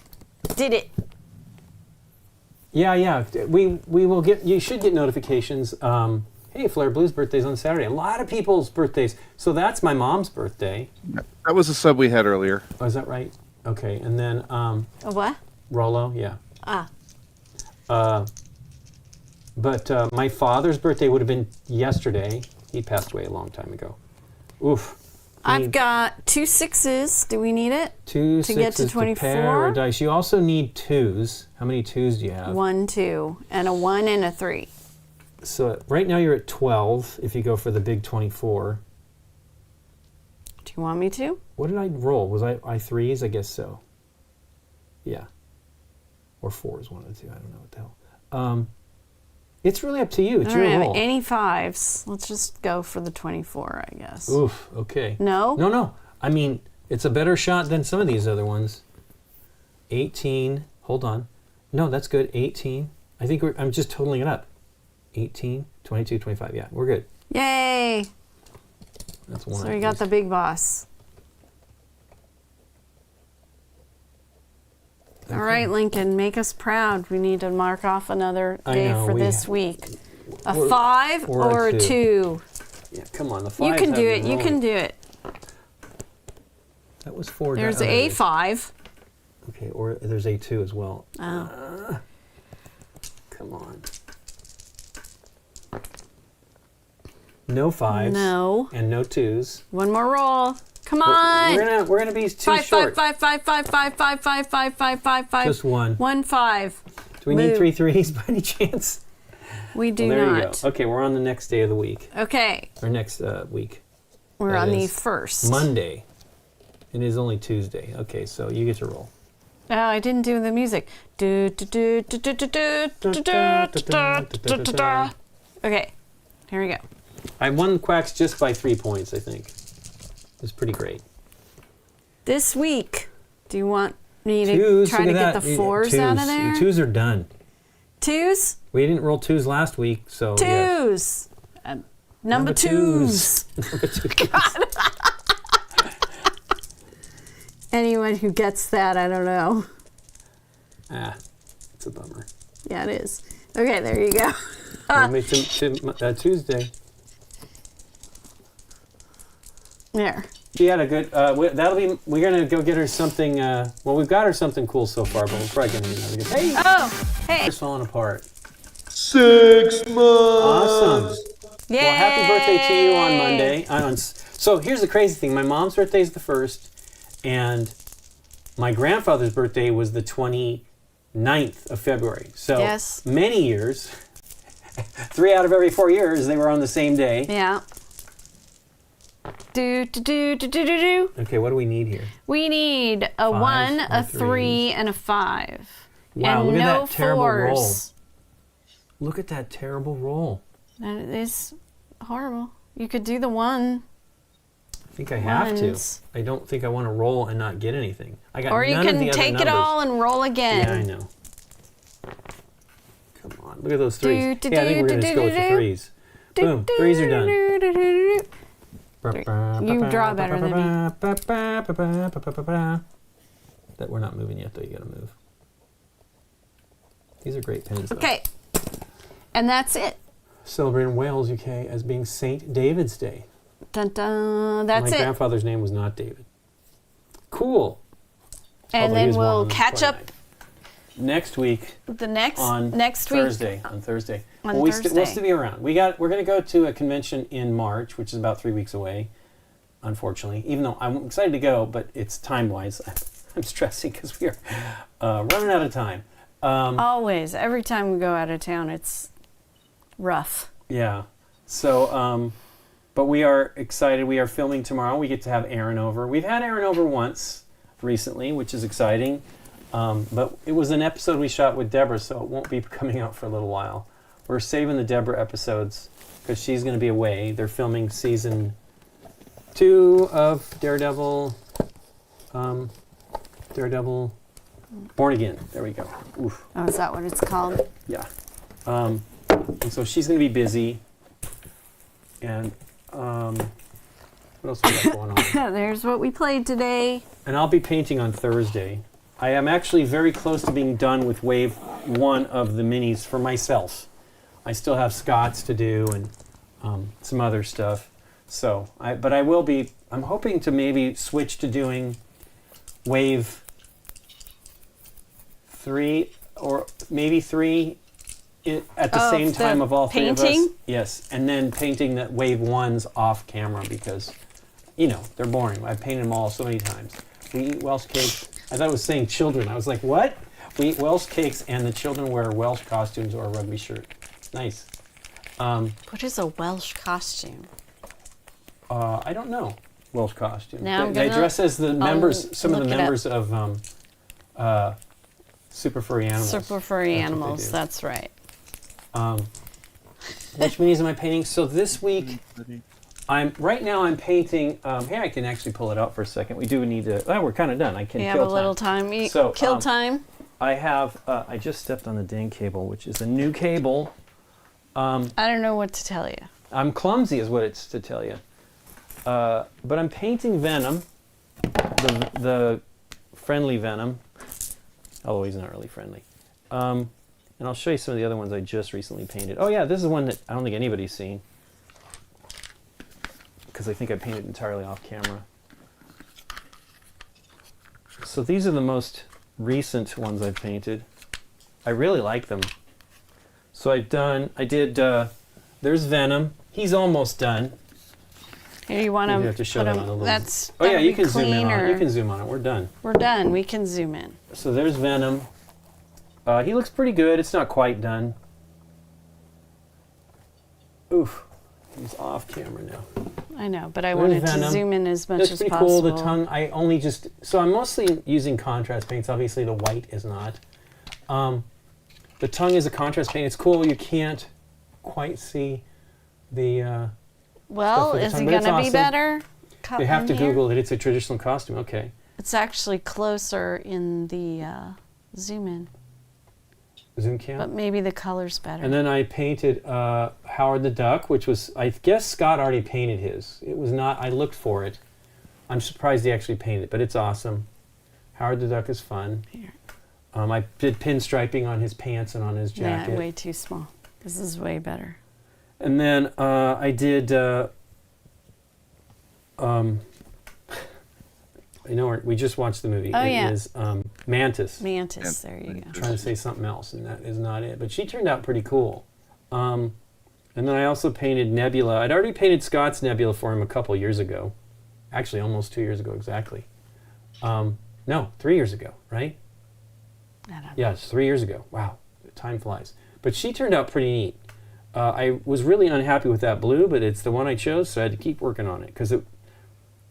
Yeah. We will get. You should get notifications. Hey, Flair Blue's birthday's on Saturday. A lot of people's birthdays. So that's my mom's birthday. That was the sub we had earlier. Oh, is that right? Okay, and then A what? Rolo, yeah. But my father's birthday would have been yesterday. He passed away a long time ago. Oof. I've got 2 6s. Do we need it? 2 to get to 6s 24? to pair a dice. You also need 2s. How many 2s do you have? 1, 2, and a 1 and a 3. So right now you're at 12 if you go for the big 24. Do you want me to? What did I roll? Was I 3s? I guess so. Yeah. Or 4s, 1 or 2. I don't know what the hell. It's really up to you. It's I don't your have roll. any 5s. Let's just go for the 24, I guess. Oof, okay. No? No. I mean, it's a better shot than some of these other ones. 18. Hold on. No, that's good. 18. I think I'm just totaling it up. 18, 22, 25. Yeah, we're good. Yay! That's one. So we got the big boss. Okay. All right, Lincoln, make us proud. We need to mark off another day for this week. A 5 or a 2? Yeah, come on. The 5. You can do it. You can do it. That was 4. There's a 5. Okay, or there's a 2 as well. Oh. Come on. No 5s. No. And no 2s. One more roll. Come on. We're gonna be too short. 5. Just 1. 1 5. Do we need 3 3s by any chance? We do there not. You go. Okay, we're on the next day of the week. Okay. Or next week. We're on the 1st. Monday. It is only Tuesday. Okay, so you get to roll. Oh, I didn't do the music. Okay, here we go. I won Quacks just by 3 points, I think. It's pretty great. This week, do you want me to try to get the 4s out of there? 2s are done. 2s? We didn't roll 2s last week, so 2s. Yes. Number 2s. God. Anyone who gets that, I don't know. It's a bummer. Yeah, it is. Okay, there you go. Tuesday. There. She had a good. We're gonna go get her something. Well, we've got her something cool so far, but we're probably gonna need another good. Hey. Oh. Hey. It's falling apart. 6 months. Awesome. Yay. Well, happy birthday to you on Monday. So here's the crazy thing. My mom's birthday is the 1st, and my grandfather's birthday was the 29th of February. So many years, 3 out of every 4 years, they were on the same day. Yeah. Okay, what do we need here? We need a 1, a 3, and a 5. Wow, and look at no that terrible 4s. roll. Look at that terrible roll. That is horrible. You could do the 1. I think I have to. I don't think I want to roll and not get anything. I got or you none of the can other take it numbers. all and roll again. Yeah, I know. Come on, look at those 3s. Yeah, I think we're going to just go with the 3s. Boom, 3s are done. You draw better than me. That we're not moving yet, though. You got to move. These are great pens. Okay, and that's it. Celebrating Wales, UK, as being St. David's Day. Dun, dun, that's My it. grandfather's name was not David. Cool. And then we'll catch up next week. On Thursday. We'll still be around. We're going to go to a convention in March, which is about 3 weeks away. Unfortunately, even though I'm excited to go, but it's time-wise, I'm stressing because we are running out of time. Always, every time we go out of town, it's rough. Yeah. So, but we are excited. We are filming tomorrow. We get to have Aaron over. We've had Aaron over once recently, which is exciting. But it was an episode we shot with Deborah, so it won't be coming out for a little while. We're saving the Deborah episodes because she's going to be away. They're filming season 2 of Daredevil. Born Again. There we go. Oof. Oh, is that what it's called? Yeah. And so she's going to be busy. And what else we got going on? There's what we played today. And I'll be painting on Thursday. I am actually very close to being done with wave 1 of the minis for myself. I still have Scott's to do and some other stuff. So, but I will be. I'm hoping to maybe switch to doing wave 3 or maybe 3 at the same time of all 3 of us. Painting? Yes, and then painting that wave 1's off camera because they're boring. I've painted them all so many times. We eat Welsh cakes. I thought it was saying children. I was like, what? We eat Welsh cakes and the children wear Welsh costumes or a rugby shirt. Nice. What is a Welsh costume? I don't know. Welsh costume. Now They dress as the members, some of the members of Super Furry Animals. Super Furry Animals, that's right. Which minis am I painting? So this week, right now I'm painting. Here, I can actually pull it out for a second. We do need to. Oh, we're kind of done. I can. We kill have a little time. So, kill time. I have. I just stepped on the dang cable, which is a new cable. I don't know what to tell you. I'm clumsy, is what it's to tell you. But I'm painting Venom, the friendly Venom. Although he's not really friendly. And I'll show you some of the other ones I just recently painted. Oh yeah, this is one that I don't think anybody's seen. Because I think I painted entirely off camera. So these are the most recent ones I've painted. I really like them. So there's Venom. He's almost done. Here, you want You have to show that on the little. That's. Oh yeah, you can zoom in clean, on or- it. You can zoom on it. We're done. We're done. We can zoom in. So there's Venom. He looks pretty good. It's not quite done. Oof. He's off camera now. I know, but I There's wanted Venom. to zoom in as much That's as pretty possible. cool. The tongue, so I'm mostly using contrast paints. Obviously the white is not. The tongue is a contrast paint. It's cool. You can't quite see the... Well, stuff with the is tongue, it but it's going to be awesome. better? You have to in here? Google it. It's a traditional costume. Okay. It's actually closer in the zoom in, Zoom cam. but maybe the color's better. And then I painted Howard the Duck, which was, I guess Scott already painted his. It was not, I looked for it. I'm surprised he actually painted it, but it's awesome. Howard the Duck is fun. Here. I did pinstriping on his pants and on his jacket. Yeah, way too small. This is way better. And then I did, we just watched the movie. Oh, It yeah. is Mantis. Mantis, there you go. I'm trying to say something else, and that is not it. But she turned out pretty cool. And then I also painted Nebula. I'd already painted Scott's Nebula for him a couple years ago. Actually, almost 2 years ago exactly. No, 3 years ago, right? I don't know. Yeah, it's 3 years ago. Wow, time flies. But she turned out pretty neat. I was really unhappy with that blue, but it's the one I chose, so I had to keep working on it because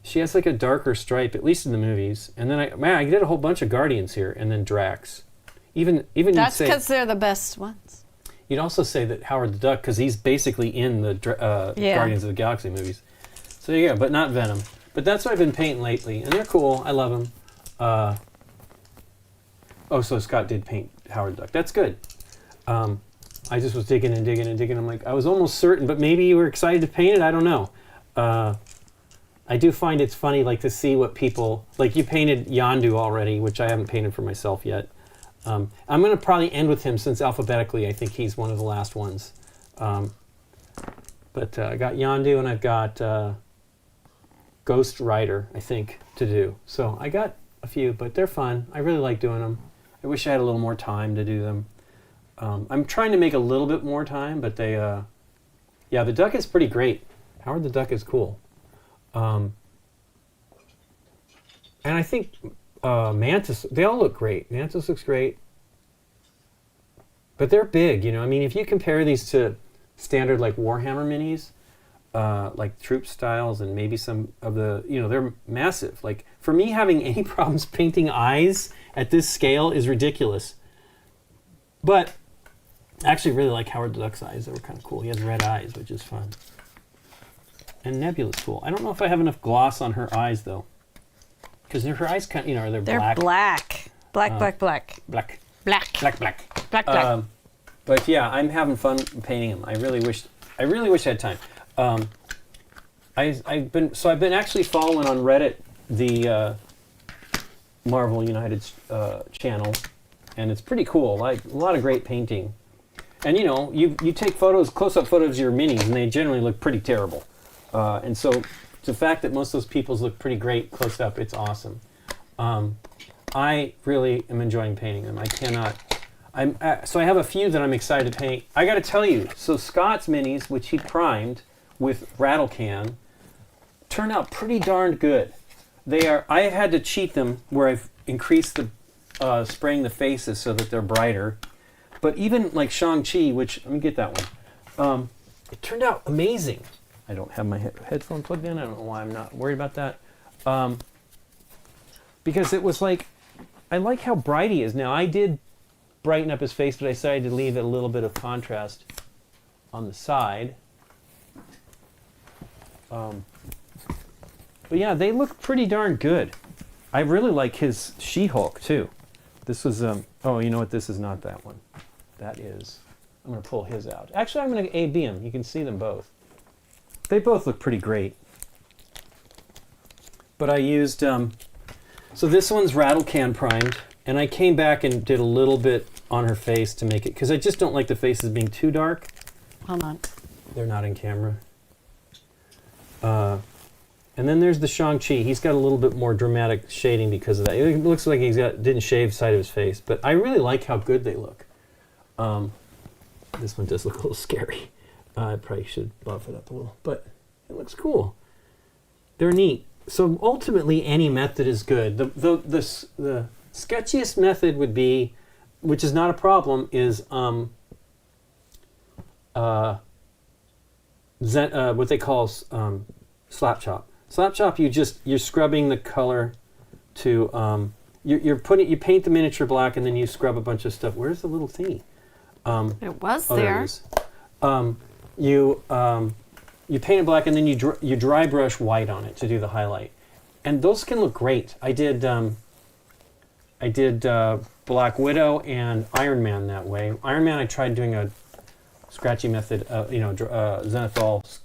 she has like a darker stripe, at least in the movies. And then I did a whole bunch of Guardians here, and then Drax. Even That's because they're the best ones. You'd also say that Howard the Duck, because he's basically in the Guardians of the Galaxy movies. So yeah, but not Venom. But that's what I've been painting lately, and they're cool. I love them. So Scott did paint Howard the Duck. That's good. I just was digging and digging and digging. I'm like, I was almost certain, but maybe you were excited to paint it. I don't know. I do find it's funny, like to see what people like. You painted Yondu already, which I haven't painted for myself yet. I'm going to probably end with him since alphabetically I think he's one of the last ones. But I got Yondu and I've got Ghost Rider, I think, to do. So I got a few, but they're fun. I really like doing them. I wish I had a little more time to do them. I'm trying to make a little bit more time, but the duck is pretty great. Howard the Duck is cool. And I think Mantis, they all look great. Mantis looks great. But they're big, I mean, if you compare these to standard like Warhammer minis, like troop styles and maybe some of the, they're massive. Like for me, having any problems painting eyes at this scale is ridiculous. But I actually really like Howard the Duck's eyes. They were kind of cool. He has red eyes, which is fun. And Nebula's cool. I don't know if I have enough gloss on her eyes, though. Because her eyes kind of, they're black. Black. Black. But yeah, I'm having fun painting them. I really wish I had time. I've been actually following on Reddit the Marvel United channel, and it's pretty cool. Like a lot of great painting. And you take photos, close-up photos of your minis, and they generally look pretty terrible. And so the fact that most of those people's look pretty great close up, it's awesome. I really am enjoying painting them. So I have a few that I'm excited to paint. I got to tell you, so Scott's minis, which he primed with rattle can, turned out pretty darn good. I had to cheat them where I've increased the spraying the faces so that they're brighter. But even like Shang-Chi, which, let me get that one. It turned out amazing. I don't have my headphone plugged in. I don't know why I'm not worried about that. Because it was like, I like how bright he is. Now, I did brighten up his face, but I decided to leave it a little bit of contrast on the side. But yeah, they look pretty darn good. I really like his She-Hulk too. This was, oh, you know what? This is not that one. That is, I'm going to pull his out. Actually, I'm going to A-B them. You can see them both. They both look pretty great. But I used, so this one's rattle can primed, and I came back and did a little bit on her face to make it, because I just don't like the faces being too dark. Hold on. They're not in camera. And then there's the Shang-Chi. He's got a little bit more dramatic shading because of that. It looks like didn't shave side of his face, but I really like how good they look. This one does look a little scary. I probably should buff it up a little, but it looks cool. They're neat. So ultimately, any method is good. The sketchiest method would be, which is not a problem, is what they call slap chop. Slap chop, you're scrubbing the color to you paint the miniature black and then you scrub a bunch of stuff. Where's the little thingy? It was there. There it is. You paint it black and then you dry brush white on it to do the highlight, and those can look great. I did Black Widow and Iron Man that way. Iron Man, I tried doing a scratchy method, zenithal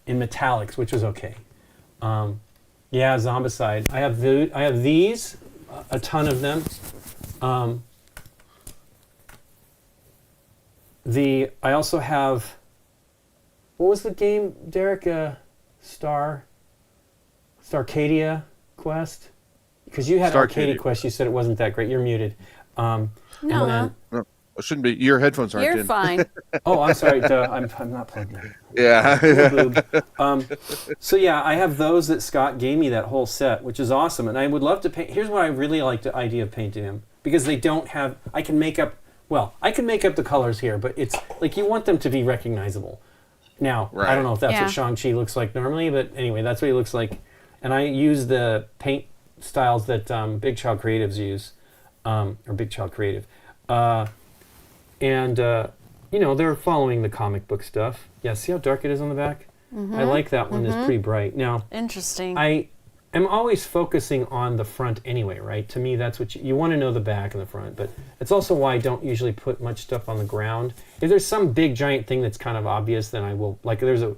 in metallics, which was okay. Yeah, Zombicide. I have these, a ton of them. I also have, what was the game, Derek? Starcadia Quest? Because you had Arcadia Quest, you said it wasn't that great. You're muted. No. No, it shouldn't be. Your headphones aren't in. You're fine. Oh, I'm sorry. I'm not plugged in. Yeah. So yeah, I have those that Scott gave me, that whole set, which is awesome. And I would love to paint. Here's why I really like the idea of painting them. Because they don't have, I can make up the colors here, but it's like you want them to be recognizable. Now, right. I don't know if that's what Shang-Chi looks like normally, but anyway, that's what he looks like. And I use the paint styles that Big Child Creatives use, or Big Child Creative. They're following the comic book stuff. Yeah, see how dark it is on the back? Mm-hmm. I like that one. It's pretty bright. Now, interesting. I am always focusing on the front anyway, right? To me, that's what you want to know, the back and the front. But it's also why I don't usually put much stuff on the ground. If there's some big giant thing that's kind of obvious, then I will. Like there's a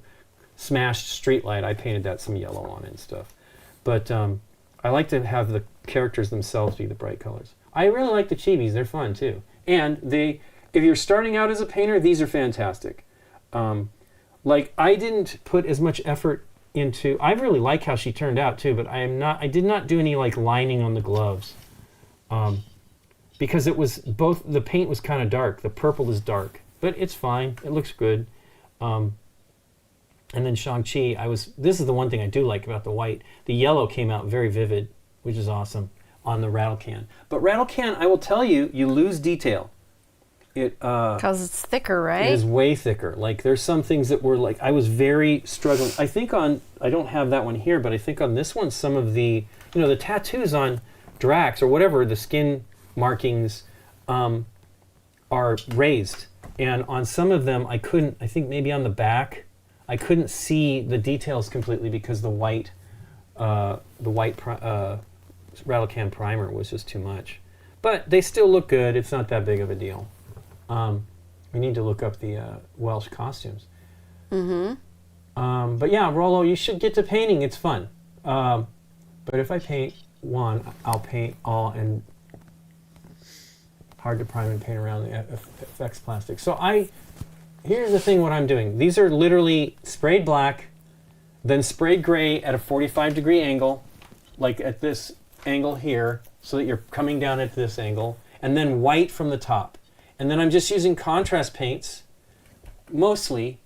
smashed street light. I painted that some yellow on it and stuff. But I like to have the characters themselves be the bright colors. I really like the chibis. They're fun too. And if you're starting out as a painter, these are fantastic. I didn't put as much effort into, I really like how she turned out too, but I did not do any like lining on the gloves. Because it was the paint was kind of dark. The purple is dark, but it's fine. It looks good. And then Shang-Chi, this is the one thing I do like about the white. The yellow came out very vivid, which is awesome on the rattle can. But rattle can, I will tell you, you lose detail. Because it's thicker, right? It is way thicker. Like there's some things that were like, I was very struggling. I think I don't have that one here, but I think on this one, some of the, the tattoos on Drax or whatever, the skin markings are raised. And on some of them, I think maybe on the back, I couldn't see the details completely because the white rattle can primer was just too much. But they still look good. It's not that big of a deal. We need to look up the Welsh costumes. Mm-hmm. But yeah, Rollo, you should get to painting. It's fun. But if I paint one, I'll paint all and hard to prime and paint around the FX plastic. So here's the thing what I'm doing. These are literally sprayed black, then sprayed gray at a 45-degree angle, like at this angle here, so that you're coming down at this angle, and then white from the top. And then I'm just using contrast paints, mostly,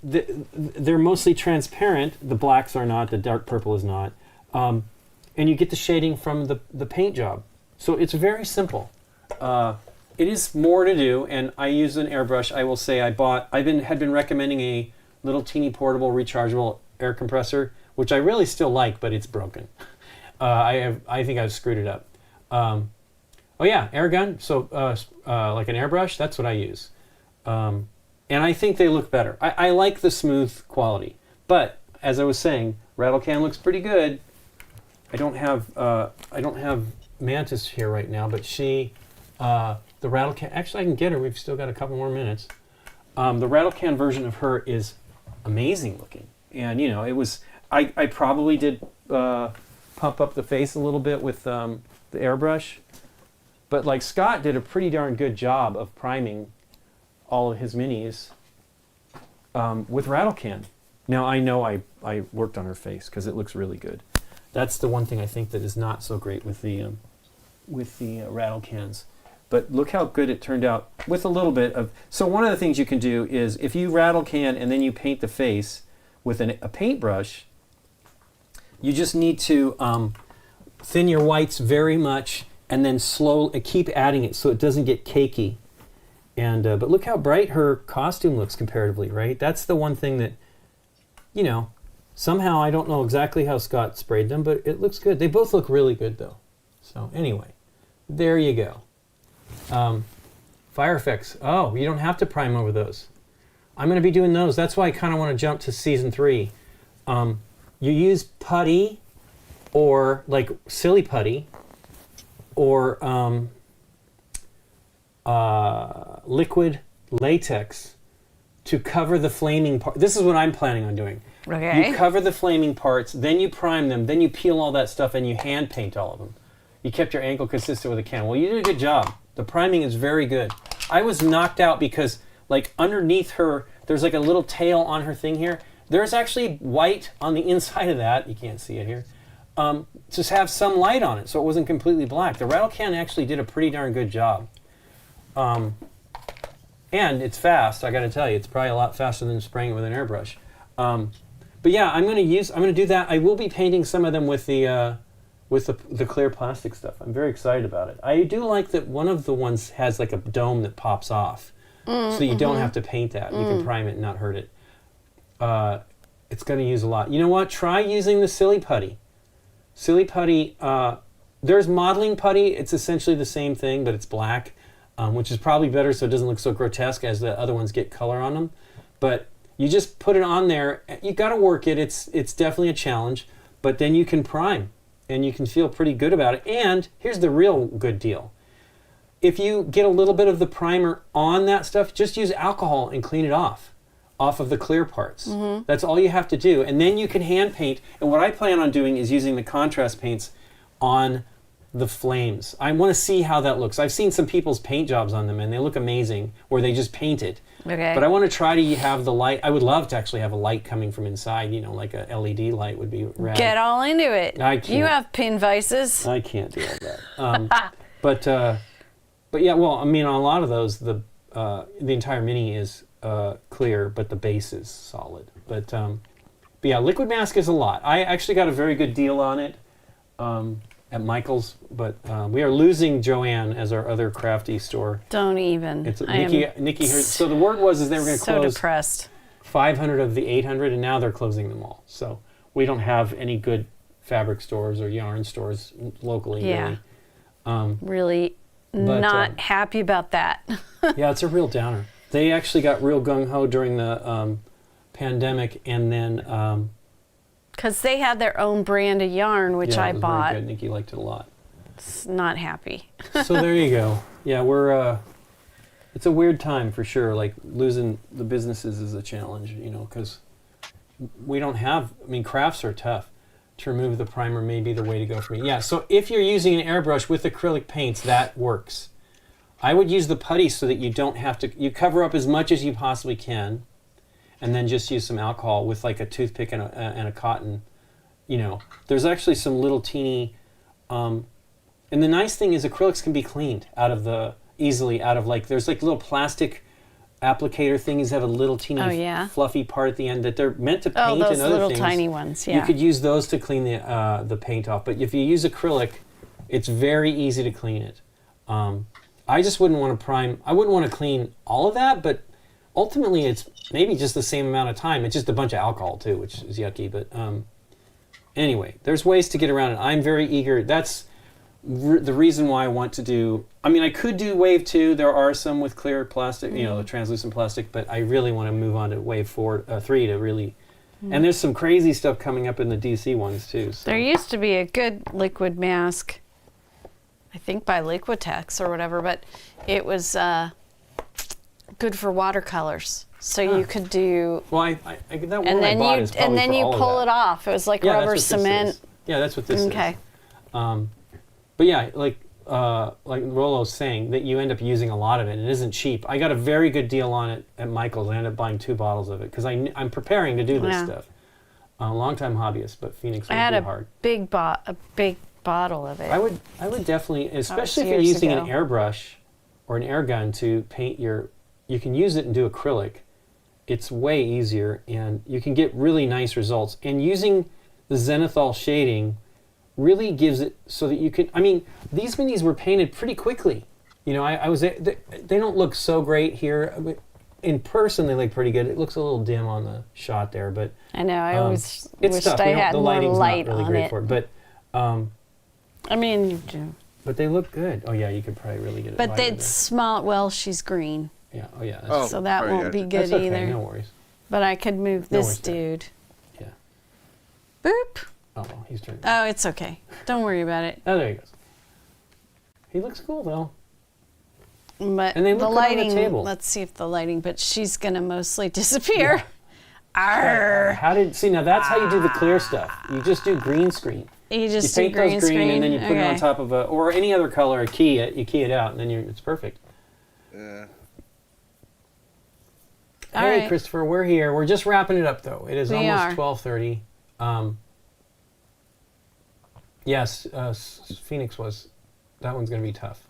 they're mostly transparent. The blacks are not. The dark purple is not. And you get the shading from the paint job. So it's very simple. It is more to do, and I use an airbrush. I will say had been recommending a little teeny portable rechargeable air compressor, which I really still like, but it's broken. I think I've screwed it up. Oh yeah, air gun. So like an airbrush, that's what I use. And I think they look better. I like the smooth quality. But as I was saying, Rattle Can looks pretty good. I don't have Mantis here right now, but she the Rattle Can, actually I can get her. We've still got a couple more minutes. The Rattle Can version of her is amazing looking. And it was I probably did pump up the face a little bit with the airbrush. But like Scott did a pretty darn good job of priming all of his minis with Rattle Can. Now I know I worked on her face because it looks really good. That's the one thing I think that is not so great with the Rattle Cans. But look how good it turned out with a little bit of... So one of the things you can do is if you Rattle Can and then you paint the face with a paintbrush, you just need to thin your whites very much and then keep adding it so it doesn't get cakey. And but look how bright her costume looks comparatively, right? That's the one thing that, somehow I don't know exactly how Scott sprayed them, but it looks good. They both look really good though. So anyway, there you go. Fire effects. Oh, you don't have to prime over those. I'm going to be doing those. That's why I kind of want to jump to season 3. You use putty or like silly putty or liquid latex to cover the flaming part. This is what I'm planning on doing. Okay. You cover the flaming parts, then you prime them, then you peel all that stuff and you hand paint all of them. You kept your angle consistent with the can. Well, you did a good job. The priming is very good. I was knocked out because like underneath her, there's like a little tail on her thing here. There's actually white on the inside of that. You can't see it here. Just have some light on it so it wasn't completely black. The Rattle Can actually did a pretty darn good job. And it's fast, I gotta tell you. It's probably a lot faster than spraying it with an airbrush. But yeah, I'm gonna do that. I will be painting some of them with the clear plastic stuff. I'm very excited about it. I do like that one of the ones has like a dome that pops off. So you don't have to paint that. You can prime it and not hurt it. It's gonna use a lot. You know what? Try using the silly putty. Silly putty, there's modeling putty. It's essentially the same thing, but it's black, which is probably better so it doesn't look so grotesque as the other ones get color on them. But you just put it on there. You got to work it. It's definitely a challenge, but then you can prime, and you can feel pretty good about it. And here's the real good deal. If you get a little bit of the primer on that stuff, just use alcohol and clean it off of the clear parts. That's all you have to do. And then you can hand paint. And what I plan on doing is using the contrast paints on the flames. I want to see how that looks. I've seen some people's paint jobs on them, and they look amazing, where they just paint it. Okay. But I want to try to have the light. I would love to actually have a light coming from inside, like a LED light would be rad. Get all into it. I can't. You have pin vices. I can't do all that. But yeah, well, I mean, on a lot of those, the entire mini is clear, but the base is solid. But yeah, liquid mask is a lot. I actually got a very good deal on it at Michael's, but we are losing Joanne as our other crafty store. Don't even. It's Nikki here. So the word was they were going to close depressed. 500 of the 800, and now they're closing them all. So we don't have any good fabric stores or yarn stores locally. Yeah. Really. Not happy about that. Yeah, it's a real downer. They actually got real gung-ho during the pandemic, and then... Because they had their own brand of yarn, which I bought. Very good. Nikki liked it a lot. It's not happy. So there you go. Yeah, we're... it's a weird time for sure. Like, losing the businesses is a challenge, because we don't have... I mean, crafts are tough. To remove the primer may be the way to go for me. Yeah, so if you're using an airbrush with acrylic paints, that works. I would use the putty so that you don't have to... You cover up as much as you possibly can, and then just use some alcohol with like a toothpick and a cotton. There's actually some little teeny... and the nice thing is acrylics can be cleaned easily out of like... There's like little plastic applicator things have a little teeny fluffy part at the end that they're meant to paint those and other little things. tiny ones. Yeah. You could use those to clean the paint off, but if you use acrylic, it's very easy to clean it. I just wouldn't want to prime. I wouldn't want to clean all of that, but ultimately it's maybe just the same amount of time. It's just a bunch of alcohol too, which is yucky. But anyway, there's ways to get around it. I'm very eager. That's the reason why I want to do. I mean, I could do Wave 2. There are some with clear plastic, the translucent plastic, but I really want to move on to Wave 3 to really. And there's some crazy stuff coming up in the DC ones too. So. There used to be a good liquid mask, I think by Liquitex or whatever, but it was good for watercolors. So you could do. Well, that one and then I bought is and then for you all pull of it that. off. It was like rubber cement. Yeah, that's what this is. Okay. But yeah, like Rollo's saying, that you end up using a lot of it, and it isn't cheap. I got a very good deal on it at Michael's. I ended up buying 2 bottles of it because I'm preparing to do this stuff. A long-time hobbyist, but Phoenix was hard. I had a big bottle of it. I would definitely, especially if you're using an airbrush or an air gun to paint you can use it and do acrylic. It's way easier, and you can get really nice results. And using the zenithal shading really gives it so that you can. I mean, these minis were painted pretty quickly. They don't look so great here. In person, they look pretty good. It looks a little dim on the shot there, but I know. I always it's wished tough. I had the more lighting's light not really on great it. for it, but. I mean, you do. But they look good. Oh yeah, you could probably really get it. But it's small. Well, she's green. Yeah. Oh yeah. So that won't be good that's okay, either. No worries. But I could move this dude. Yeah. Boop. Oh, he's turned. Oh, it's okay. Don't worry about it. Oh, there he goes. He looks cool though. But and they look the good lighting. on the table. Let's see if the lighting. But she's gonna mostly disappear. Yeah. Now that's how you do the clear stuff. You just do green screen. You just paint do green those green screen, and then you put it on top of or any other color. You key it out, and then it's perfect. Yeah. Hey, Christopher, we're here. We're just wrapping it up, though. It is almost 12:30. Yes, Phoenix was. That one's going to be tough.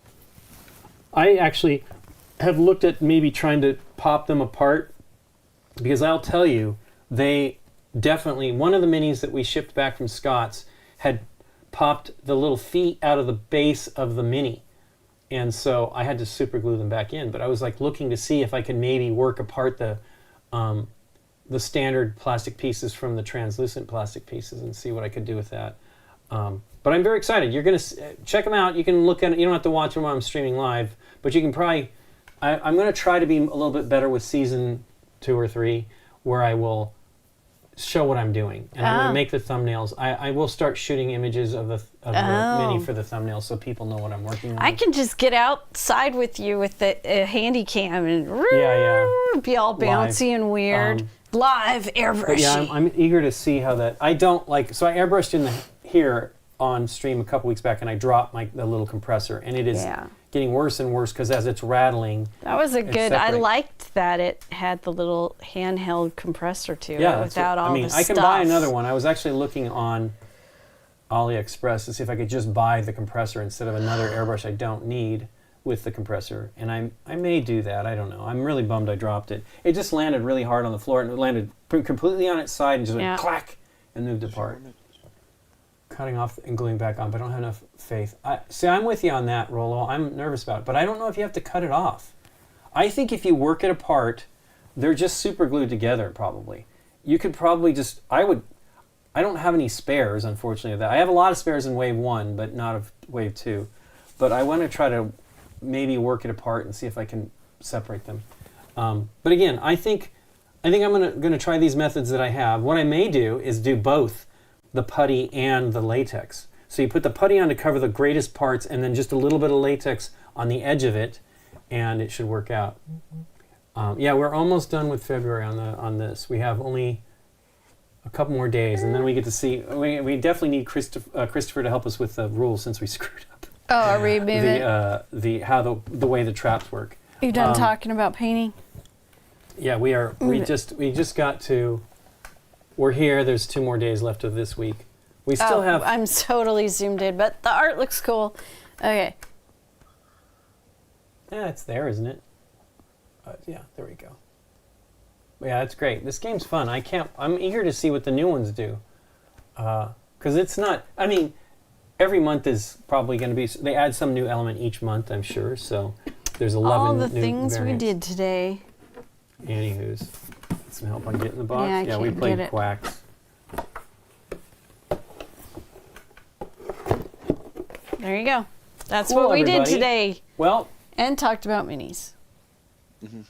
I actually have looked at maybe trying to pop them apart because I'll tell you, they definitely. One of the minis that we shipped back from Scott's had popped the little feet out of the base of the mini. And so I had to super glue them back in. But I was like looking to see if I could maybe work apart the standard plastic pieces from the translucent plastic pieces and see what I could do with that. But I'm very excited. You're going to check them out. You can look at it. You don't have to watch them while I'm streaming live. But you can probably... I'm going to try to be a little bit better with season 2 or 3 where I will show what I'm doing. And I'm going to make the thumbnails. I will start shooting images of the mini for the thumbnails so people know what I'm working on. I can just get outside with you with the handy cam and be all bouncy and weird. Live airbrushing. But yeah, I'm eager to see how that... I don't like... So I airbrushed in here on stream a couple weeks back and I dropped the little compressor and it is getting worse and worse because as it's rattling... That was a good... I liked that it had the little handheld compressor to it without all the stuff. I can buy another one. I was actually looking on AliExpress to see if I could just buy the compressor instead of another airbrush I don't need with the compressor. And I may do that. I don't know. I'm really bummed I dropped it. It just landed really hard on the floor and it landed completely on its side and just went clack and moved apart. Cutting off and gluing back on, but I don't have enough faith. See, I'm with you on that, Rollo. I'm nervous about it, but I don't know if you have to cut it off. I think if you work it apart, they're just super glued together, probably. You could probably just... I don't have any spares, unfortunately, of that. I have a lot of spares in Wave 1, but not of Wave 2. But I want to try to maybe work it apart and see if I can separate them. But again, I think I'm going to try these methods that I have. What I may do is do both the putty and the latex. So you put the putty on to cover the greatest parts and then just a little bit of latex on the edge of it and it should work out. Yeah, we're almost done with February on this. We have only a couple more days and then we get to see... We definitely need Christopher to help us with the rules since we screwed up. Oh, are we moving the way the traps work. You done talking about painting? Yeah, we are. We just got to... We're here. There's 2 more days left of this week. We still have... I'm totally zoomed in, but the art looks cool. Okay. Yeah, it's there, isn't it? But yeah, there we go. Yeah, it's great. This game's fun. I'm eager to see what the new ones do. Because it's not, I mean, every month is probably going to be, they add some new element each month, I'm sure. So there's 11 all the new things variants. we did today. Anywho's. Some help on getting the box? Yeah, we played get it. Quacks. There you go. That's Cool, what we everybody. did today. Well. And talked about minis.